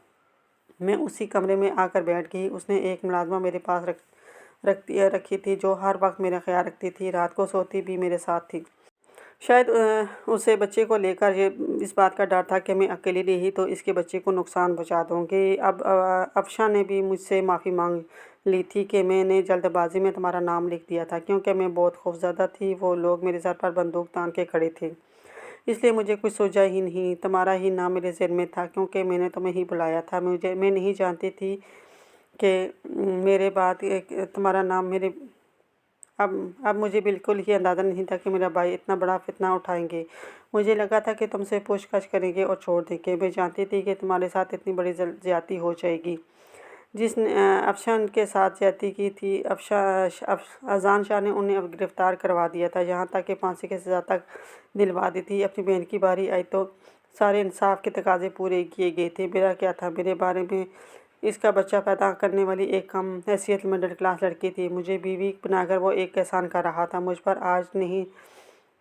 मैं उसी कमरे में आकर बैठ गई। उसने एक मुलाजमा मेरे पास रखी थी जो हर वक्त मेरा ख्याल रखती थी, रात को सोती भी मेरे साथ थी। शायद उसे बच्चे को लेकर इस बात का डर था कि मैं अकेली रही तो इसके बच्चे को नुकसान पहुंचा दूँगी। अब अफशा ने भी मुझसे माफ़ी मांग ली थी कि मैंने जल्दबाजी में तुम्हारा नाम लिख दिया था, क्योंकि मैं बहुत खौफज़दा थी। वो लोग मेरे सर पर बंदूक तान के खड़े थे। इसलिए मुझे कुछ सूझा ही नहीं। तुम्हारा ही नाम मेरे ज़हन में था क्योंकि मैंने तुम्हें ही बुलाया था। मैं नहीं जानती थी कि मेरे बाद तुम्हारा नाम मेरे अब मुझे बिल्कुल ही अंदाज़ा नहीं था कि मेरा भाई इतना बड़ा फितना उठाएंगे। मुझे लगा था कि तुमसे पूछताछ करेंगे और छोड़ देंगे। मैं जानती थी कि तुम्हारे साथ इतनी बड़ी ज़्यादती हो जाएगी। जिसने अफशान के साथ ज्यादती की थी, अजान शाह ने उन्हें अब गिरफ़्तार करवा दिया था, यहाँ तक कि फांसी की सज़ा तक दिलवा दी थी। अपनी बहन की बारी आई तो सारे इंसाफ के तकाजे पूरे किए गए थे। मेरा क्या था, मेरे बारे में इसका बच्चा पैदा करने वाली एक कम हैसियत मिडिल क्लास लड़की थी। मुझे बीवी बनाकर वो एक एहसान कर रहा था। मुझ पर आज नहीं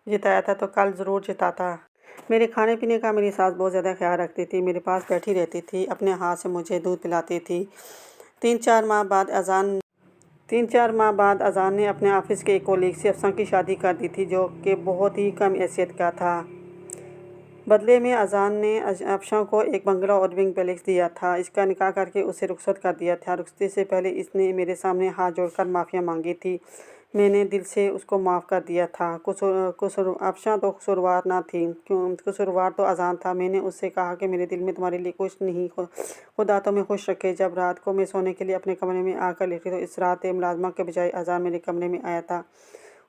जिताया था तो कल ज़रूर जिताता। मेरे खाने पीने का मेरी सास बहुत ज़्यादा ख्याल रखती थी। मेरे पास बैठी रहती थी, अपने हाथ से मुझे दूध पिलाती थी। 3-4 माह बाद अजान ने अपने ऑफिस के एक कोलीग से अफसा की शादी कर दी थी, जो कि बहुत ही कम हैसियत का था। बदले में अजान ने अफशा को एक बंगला और विंग पैलेस दिया था। इसका निकाह करके उसे रुखसत कर दिया था। रुखसती से पहले इसने मेरे सामने हाथ जोड़कर माफ़िया मांगी थी। मैंने दिल से उसको माफ़ कर दिया था। अफशा तो कसूरवार ना थी, कसूरवार तो अजान था। मैंने उससे कहा कि मेरे दिल में तुम्हारे लिए कुछ नहीं, खुदा तुम्हें खुश रखे। जब रात को मैं सोने के लिए अपने कमरे में आकर लेटी तो इस रात मुलाजमा के बजाय अजान मेरे कमरे में आया था।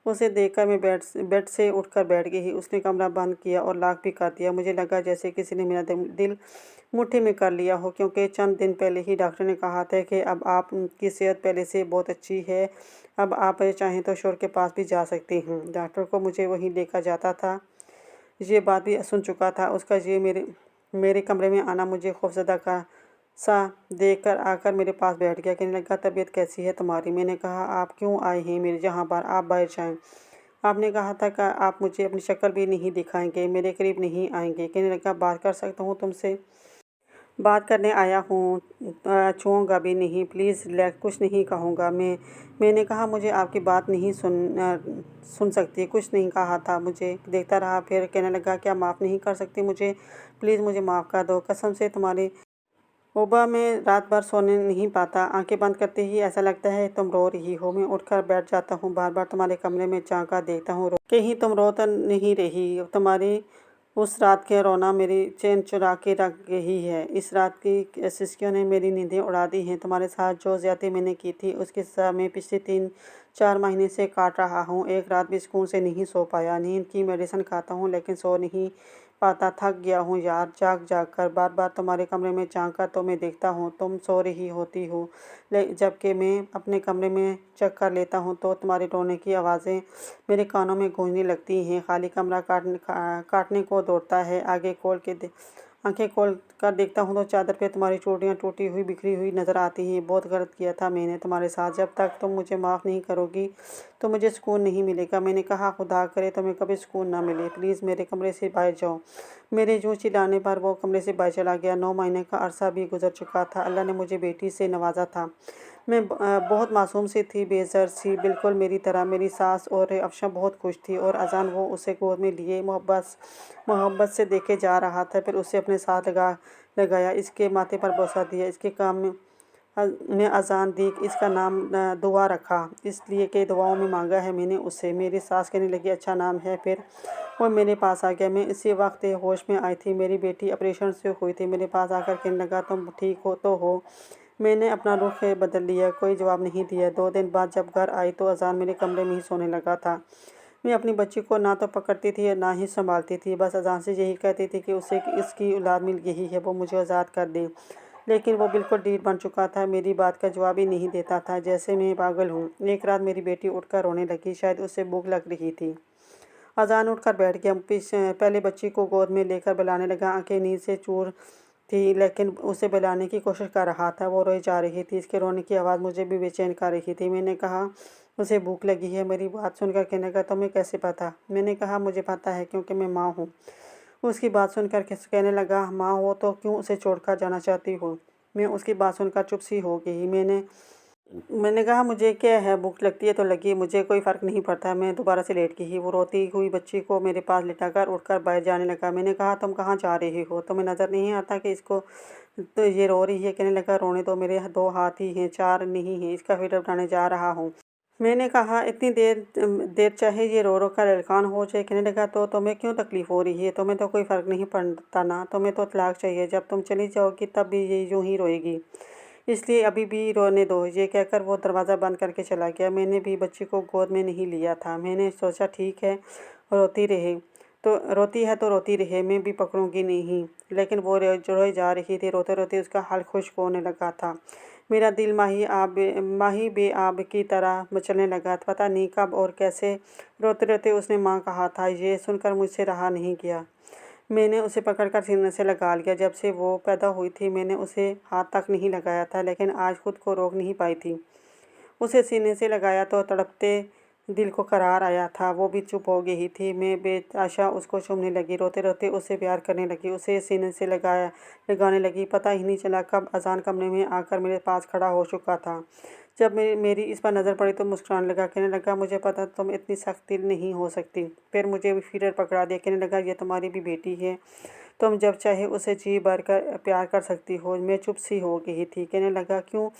उसे देखकर मैं बेड से उठकर बैठ गई। उसने कमरा बंद किया और लॉक भी कर दिया। मुझे लगा जैसे किसी ने मेरा दिल मुट्ठी में कर लिया हो, क्योंकि चंद दिन पहले ही डॉक्टर ने कहा था कि अब आपकी सेहत पहले से बहुत अच्छी है, अब आप चाहें तो शोर के पास भी जा सकती हैं। डॉक्टर को मुझे वहीं लेकर जाता था। ये बात भी सुन चुका था। उसका ये मेरे कमरे में आना मुझे खौफजदा का सा देख कर आकर मेरे पास बैठ गया। कहने लगा, तबीयत कैसी है तुम्हारी? मैंने कहा, आप क्यों आए हैं मेरे जहाँ पर? आप बाहर जाएं। आपने कहा था कि आप मुझे अपनी शक्ल भी नहीं दिखाएंगे, मेरे करीब नहीं आएंगे। कहने लगा, बात कर सकता हूँ तुमसे? बात करने आया हूँ, छूऊंगा भी नहीं, प्लीज़ कुछ नहीं कहूँगा। मैंने कहा, मुझे आपकी बात नहीं सुन सकती। कुछ नहीं कहा था। मुझे देखता रहा। फिर कहने लगा, क्या माफ़ नहीं कर सकती मुझे? प्लीज़ मुझे माफ़ कर दो, कसम से तुम्हारी ओबा में रात भर सोने नहीं पाता। आंखें बंद करते ही ऐसा लगता है तुम रो रही हो। मैं उठकर बैठ जाता हूँ। बार बार तुम्हारे कमरे में झांका देखता हूँ, कहीं तुम रो तो नहीं रही? तुम्हारी उस रात के रोना मेरी चैन चुरा के रख गई है। इस रात की सिसकियों ने मेरी नींदें उड़ा दी हैं। तुम्हारे साथ जो ज़्यादती मैंने की थी उसकी सज़ा मैं पिछले 3-4 महीने से काट रहा हूँ। एक रात भी सुकून से नहीं सो पाया। नींद की मेडिसिन खाता हूँ लेकिन सो नहीं पाता। थक गया हूँ यार, जाग जाग कर। बार बार तुम्हारे कमरे में झाँक कर तो मैं देखता हूँ तुम सो रही होती हो, जबकि मैं अपने कमरे में चेक कर लेता हूँ तो तुम्हारे रोने की आवाज़ें मेरे कानों में गूंजने लगती हैं। खाली कमरा काटने को दौड़ता है। आंखें खोल कर देखता हूँ तो चादर पे तुम्हारी चोटियाँ टूटी हुई बिखरी हुई नज़र आती हैं। बहुत गलत किया था मैंने तुम्हारे साथ। जब तक तुम मुझे माफ़ नहीं करोगी तो मुझे सुकून नहीं मिलेगा। मैंने कहा, खुदा करे तुम्हें कभी सुकून ना मिले, प्लीज़ मेरे कमरे से बाहर जाओ। मेरे यूँ चिल्लाने पर वो कमरे से बाहर चला गया। 9 महीने का अरसा भी गुजर चुका था। अल्लाह ने मुझे बेटी से नवाजा था। मैं बहुत मासूम सी थी, बेज़र सी, बिल्कुल मेरी तरह। मेरी सास और अफशा बहुत खुश थी और अजान वो उसे गोद में लिए मोहब्बत से देखे जा रहा था। फिर उसे अपने साथ लगाया, इसके माथे पर बोसा दिया, इसके काम में अजान दी, इसका नाम दुआ रखा, इसलिए कि दुआओं में मांगा है मैंने उससे। मेरी सास कहने लगी, अच्छा नाम है। फिर वो मेरे पास आ गया। मैं इसी वक्त होश में आई थी। मेरी बेटी ऑपरेशन से हुई थी। मेरे पास आकर कहने लगा, तुम ठीक हो तो हो? मैंने अपना रुख बदल लिया, कोई जवाब नहीं दिया। 2 दिन बाद जब घर आई तो अजान मेरे कमरे में ही सोने लगा था। मैं अपनी बच्ची को ना तो पकड़ती थी और ना ही संभालती थी, बस अजान से यही कहती थी कि उसे इसकी औलाद मिल गई है, वो मुझे आज़ाद कर दे। लेकिन वो बिल्कुल ढीठ बन चुका था, मेरी बात का जवाब ही नहीं देता था, जैसे मैं पागल हूँ। एक रात मेरी बेटी उठकर रोने लगी, शायद उसे भूख लग रही थी। अजान उठकर बैठ गया, पहले बच्ची को गोद में लेकर बुलाने लगा। आंखें नींद से चूर थी लेकिन उसे बुलाने की कोशिश कर रहा था। वो रोई जा रही थी। इसके रोने की आवाज़ मुझे भी बेचैन कर रही थी। मैंने कहा, उसे भूख लगी है। मेरी बात सुनकर कहने लगा, तुम्हें कैसे पता? मैंने कहा, मुझे पता है क्योंकि मैं माँ हूँ। उसकी बात सुनकर कहने लगा, माँ हो तो क्यों उसे छोड़कर जाना चाहती हो? मैं उसकी बात सुनकर चुप सी हो गई। मैंने कहा, मुझे क्या है, भूख लगती है तो लगी, मुझे कोई फ़र्क नहीं पड़ता। मैं दोबारा से लेट गई। वो रोती हुई बच्ची को मेरे पास लिटाकर उठकर बाहर जाने लगा। मैंने कहा, तुम कहाँ जा रही हो? तुम्हें नज़र नहीं आता कि इसको तो ये रो रही है? कहने लगा, रोने दो, मेरे 2 हाथ ही हैं, 4 नहीं हैं, इसका फ़िल्टर बनाने जा रहा हूँ। मैंने कहा इतनी देर देर चाहे ये रो रो कर एलकान हो जाए। कहने लगा तो तुम्हें क्यों तकलीफ़ हो रही है? तुम्हें तो कोई फ़र्क नहीं पड़ता ना। तुम्हें तो तलाक चाहिए। जब तुम चली जाओगी तब भी ये यूं ही रोएगी, इसलिए अभी भी रोने दो। ये कहकर वो दरवाज़ा बंद करके चला गया। मैंने भी बच्ची को गोद में नहीं लिया था। मैंने सोचा ठीक है, रोती रहे रोती है तो रोती रहे, मैं भी पकड़ूंगी नहीं। लेकिन वो रोए जा रही थी। रोते रोते उसका हाल खुश्क होने लगा था। मेरा दिल माही बेआब की तरह मचलने लगा। पता नहीं कब और कैसे रोते रोते उसने माँ कहा था। ये सुनकर मुझसे रहा नहीं गया। मैंने उसे पकड़कर सीने से लगा लिया। जब से वो पैदा हुई थी मैंने उसे हाथ तक नहीं लगाया था, लेकिन आज खुद को रोक नहीं पाई थी। उसे सीने से लगाया तो तड़पते दिल को करार आया था। वो भी चुप हो गई थी। मैं बेतहाशा उसको चूमने लगी, रोते रोते उसे प्यार करने लगी, उसे सीने से लगाने लगी। पता ही नहीं चला कब अजान कमरे में आकर मेरे पास खड़ा हो चुका था। जब मेरी इस पर नज़र पड़ी तो मुस्कुराने लगा। कहने लगा मुझे पता तुम इतनी सख्त दिल नहीं हो सकती। फिर मुझे भी फीडर पकड़ा दिया। कहने लगा ये तुम्हारी भी बेटी है, तुम जब चाहे उसे जी भर कर प्यार कर सकती हो। मैं चुप सी हो गई थी। कहने लगा क्यों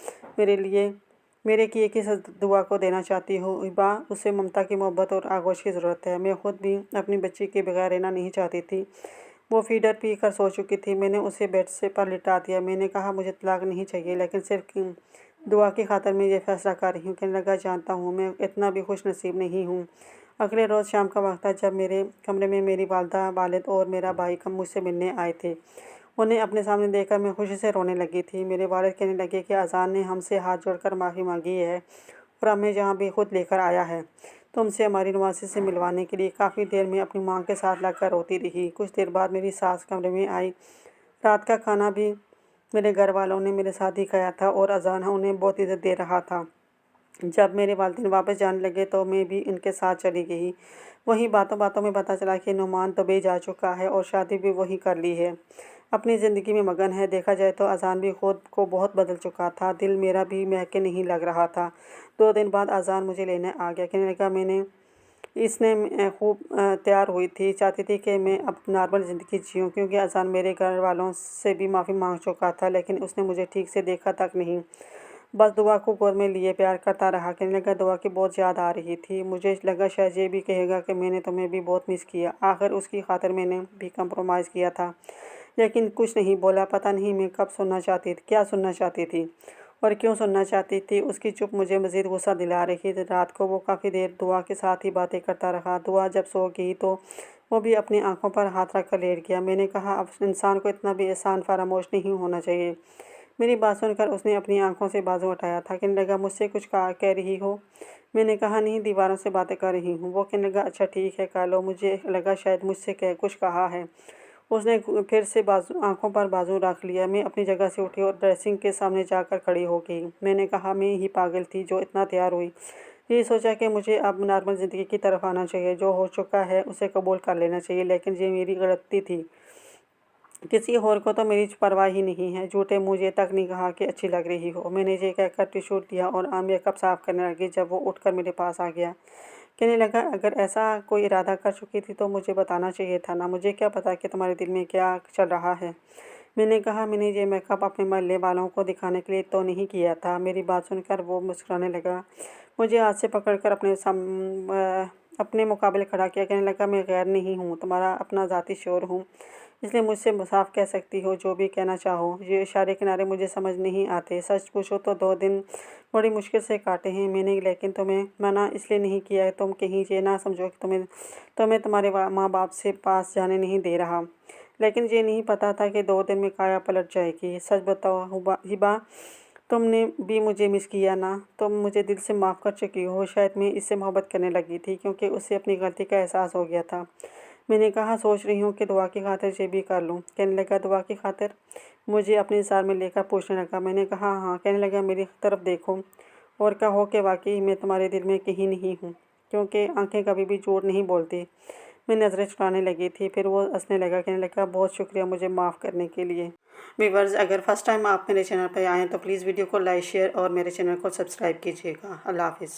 मेरे किए किस दुआ को देना चाहती हो? हिबा, उसे ममता की मोहब्बत और आगोश की ज़रूरत है। मैं खुद भी अपनी बच्ची के बगैर रहना नहीं चाहती थी। वो फीडर पी कर सो चुकी थी। मैंने उसे बेड से पर लिटा दिया। मैंने कहा मुझे तलाक नहीं चाहिए, लेकिन सिर्फ दुआ की खातर मैं ये फैसला कर रही हूँ। कहने लगा जानता हूँ मैं इतना भी खुश नसीब नहीं हूँ। अगले रोज़ शाम का वक्त था जब मेरे कमरे में मेरी वालदा, वालिद और मेरा भाई कम मुझसे मिलने आए थे। उन्हें अपने सामने देखकर मैं खुशी से रोने लगी थी। मेरे वालिद कहने लगे कि अज़ान ने हमसे हाथ जोड़कर माफ़ी मांगी है और हमें जहाँ भी खुद लेकर आया है तुमसे हमारी नवासी से मिलवाने के लिए। काफ़ी देर में अपनी माँ के साथ लगकर रोती रही। कुछ देर बाद मेरी सास कमरे में आई। रात का खाना भी मेरे घर वालों ने मेरे साथ ही खाया था और अज़ान उन्हें बहुत इज़्ज़त दे रहा था। जब मेरे वालिदैन वापस जाने लगे तो मैं भी इनके साथ चली गई। वहीं बातों बातों में पता चला कि नुमान दुबई जा चुका है और शादी भी वहीं कर ली है। अपनी ज़िंदगी में मगन है। देखा जाए तो अज़ान भी खुद को बहुत बदल चुका था। दिल मेरा भी महके नहीं लग रहा था। 2 दिन बाद अज़ान मुझे लेने आ गया। कहने लगा इसने खूब तैयार हुई थी, चाहती थी कि मैं अब नॉर्मल ज़िंदगी जीऊँ, क्योंकि अज़ान मेरे घर वालों से भी माफ़ी मांग चुका था, लेकिन उसने मुझे ठीक से देखा तक नहीं। बस दुआ को गोद में लिए प्यार करता रहा। कहने लगा दुआ की बहुत याद आ रही थी। मुझे लगा शायद ये भी कहेगा कि मैंने तुम्हें भी बहुत मिस किया। आखिर उसकी खातिर मैंने भी कंप्रोमाइज़ किया था, लेकिन कुछ नहीं बोला। पता नहीं मैं क्या सुनना चाहती थी और क्यों सुनना चाहती थी। उसकी चुप मुझे मज़ीद गुस्सा दिला रही थी। रात को वो काफ़ी देर दुआ के साथ ही बातें करता रहा। दुआ जब सो गई तो वो भी अपनी आंखों पर हाथ रख कर लेट गया। मैंने कहा अब इंसान को इतना भी एहसान फरामोश नहीं होना चाहिए। मेरी बात सुनकर उसने अपनी आंखों से बाजू उठाया था। कहने लगा मुझसे कुछ कह रही हो? मैंने कहा नहीं, दीवारों से बातें कर रही हूँ। वो कहने लगा अच्छा ठीक है कह लो। मुझे लगा शायद मुझसे कुछ कहा है। उसने फिर से आंखों पर बाजू रख लिया। मैं अपनी जगह से उठी और ड्रेसिंग के सामने जाकर खड़ी हो गई। मैंने कहा मैं ही पागल थी जो इतना तैयार हुई। ये सोचा कि मुझे अब नॉर्मल ज़िंदगी की तरफ आना चाहिए। जो हो चुका है उसे कबूल कर लेना चाहिए, लेकिन ये मेरी गलती थी। किसी और को तो मेरी परवाह ही नहीं है। झूठे मुझे तक नहीं कहा कि अच्छी लग रही हो। मैंने ये कहकर टिशू लिया और मेकअप साफ़ करने लगी जब वो उठकर मेरे पास आ गया। कहने लगा अगर ऐसा कोई इरादा कर चुकी थी तो मुझे बताना चाहिए था ना। मुझे क्या पता कि तुम्हारे दिल में क्या चल रहा है। मैंने कहा मैंने ये मेकअप अपने मोहल्ले वालों को दिखाने के लिए तो नहीं किया था। मेरी बात सुनकर वो मुस्कुराने लगा। मुझे हाथ से पकड़कर अपने मुकाबले खड़ा किया। कहने लगा मैं गैर नहीं हूँ, तुम्हारा अपना ज़ाती शोर हूँ, इसलिए मुझसे साफ कह सकती हो जो भी कहना चाहो। ये इशारे किनारे मुझे समझ नहीं आते। सच पूछो तो 2 दिन बड़ी मुश्किल से काटे हैं मैंने, लेकिन तुम्हें मना इसलिए नहीं किया है तुम कहीं ये ना समझो कि तुम्हें तुम्हारे माँ बाप से पास जाने नहीं दे रहा। लेकिन ये नहीं पता था कि 2 दिन में काया पलट जाएगी। सच बताओ हिबा, तुमने भी मुझे मिस किया ना? तुम मुझे दिल से माफ़ कर चुकी हो। शायद मैं इससे मोहब्बत करने लगी थी क्योंकि उसे अपनी गलती का एहसास हो गया था। मैंने कहा सोच रही हूँ कि दुआ की खातिर ये भी कर लूँ। कहने लगा दुआ की खातिर? मुझे अपने सार में लेकर पूछने लगा। मैंने कहा हाँ। कहने लगा मेरी तरफ देखो और कहो कि वाकई मैं तुम्हारे दिल में कहीं नहीं हूँ, क्योंकि आंखें कभी भी झूठ नहीं बोलती। मैं नज़रें चुराने लगी थी। फिर वो हंसने लगा। कहने लगा बहुत शुक्रिया मुझे माफ़ करने के लिए। व्यूअर्स, अगर फर्स्ट टाइम आप मेरे चैनल पर आएँ तो प्लीज़ वीडियो को लाइक शेयर और मेरे चैनल को सब्सक्राइब कीजिएगा। अल्लाह हाफिज़।